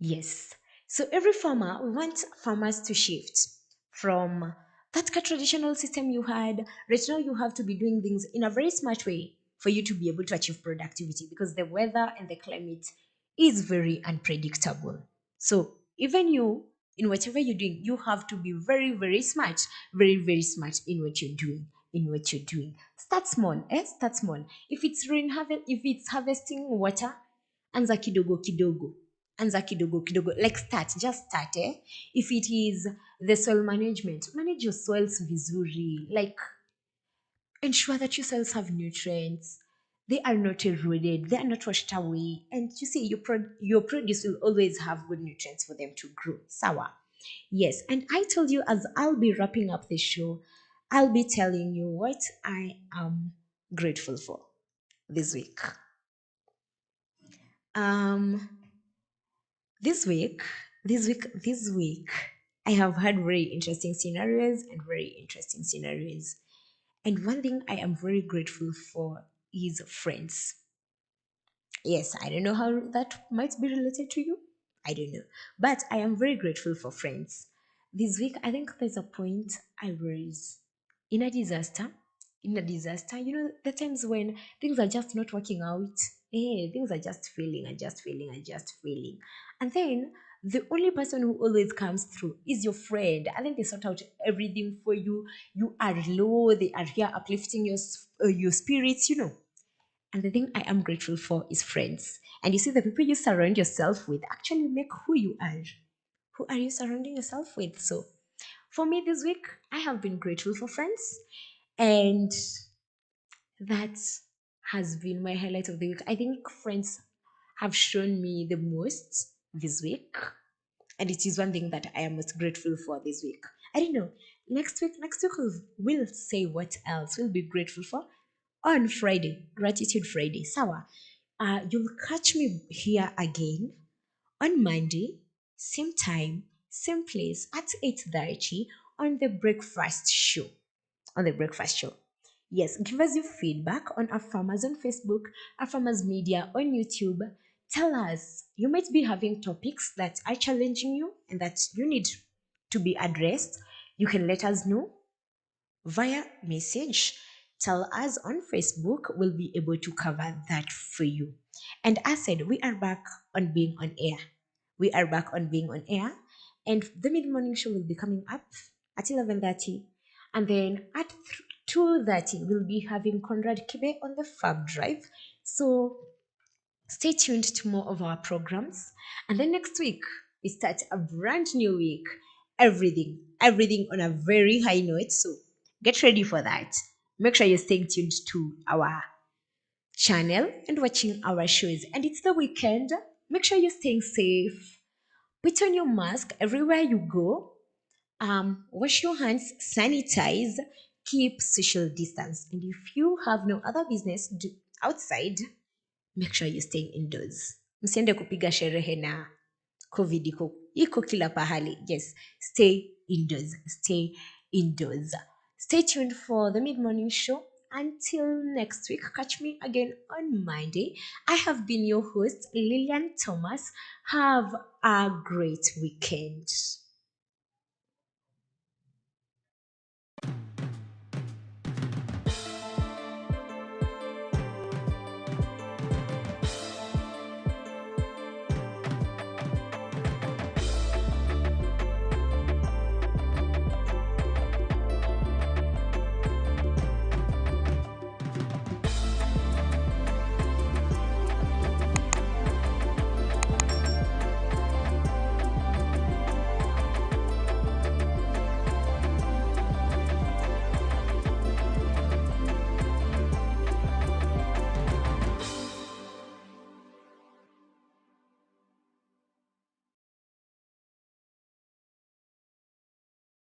Yes. So every farmer, we want farmers to shift from that traditional system you had. Right now, you have to be doing things in a very smart way for you to be able to achieve productivity, because the weather and the climate is very unpredictable. So even you, in whatever you're doing, you have to be very, very smart, very, very smart in what you're doing. In what you're doing, start small. Start small. If it's harvesting water, anza kidogo kidogo, anza kidogo kidogo, like just start. If it is the soil management, manage your soils vizuri, like ensure that your soils have nutrients, they are not eroded, they are not washed away, and you see your produce will always have good nutrients for them to grow. Sawa. Yes, and I told you, as I'll be wrapping up the show, I'll be telling you what I am grateful for this week. um this week, I have had very interesting scenarios and very interesting scenarios. And one thing I am very grateful for is friends. Yes, I don't know how that might be related to you. I don't know. But I am very grateful for friends. This week, I think there's a point I was in a disaster. In a disaster, the times when things are just not working out. Things are just failing and just failing and just failing. And then the only person who always comes through is your friend. And then they sort out everything for you. You are low, they are here uplifting your spirits. And the thing I am grateful for is friends. And you see, the people you surround yourself with actually make who you are. Who are you surrounding yourself with? So, for me this week, I have been grateful for friends. And that has been my highlight of the week. I think friends have shown me the most this week. And it is one thing that I am most grateful for this week. I don't know. Next week we'll say what else we'll be grateful for on Friday, Gratitude Friday. Sawa. You'll catch me here again on Monday, same time, same place at 8:30 on the breakfast show. On the breakfast show. Yes, give us your feedback on our farmers on Facebook, our farmers media on YouTube. Tell us, you might be having topics that are challenging you and that you need to be addressed. You can let us know via message. Tell us on Facebook. We'll be able to cover that for you. And as said, we are back on being on air. We are back on being on air. And the mid-morning show will be coming up at 11:30. And then at 2:30, we'll be having Conrad Kibe on the Fab Drive. So Stay tuned to more of our programs. And then next week, we start a brand new week. Everything on a very high note. So get ready for that. Make sure you're staying tuned to our channel and watching our shows. And it's the weekend. Make sure you're staying safe. Put on your mask everywhere you go. Wash your hands, sanitize, keep social distance. And if you have no other business outside, make sure you stay indoors. Msiende kupiga sherehe na COVID iko kila pahali. Yes, stay indoors. Stay indoors. Stay tuned for the mid-morning show. Until next week, catch me again on Monday. I have been your host, Lillian Thomas. Have a great weekend.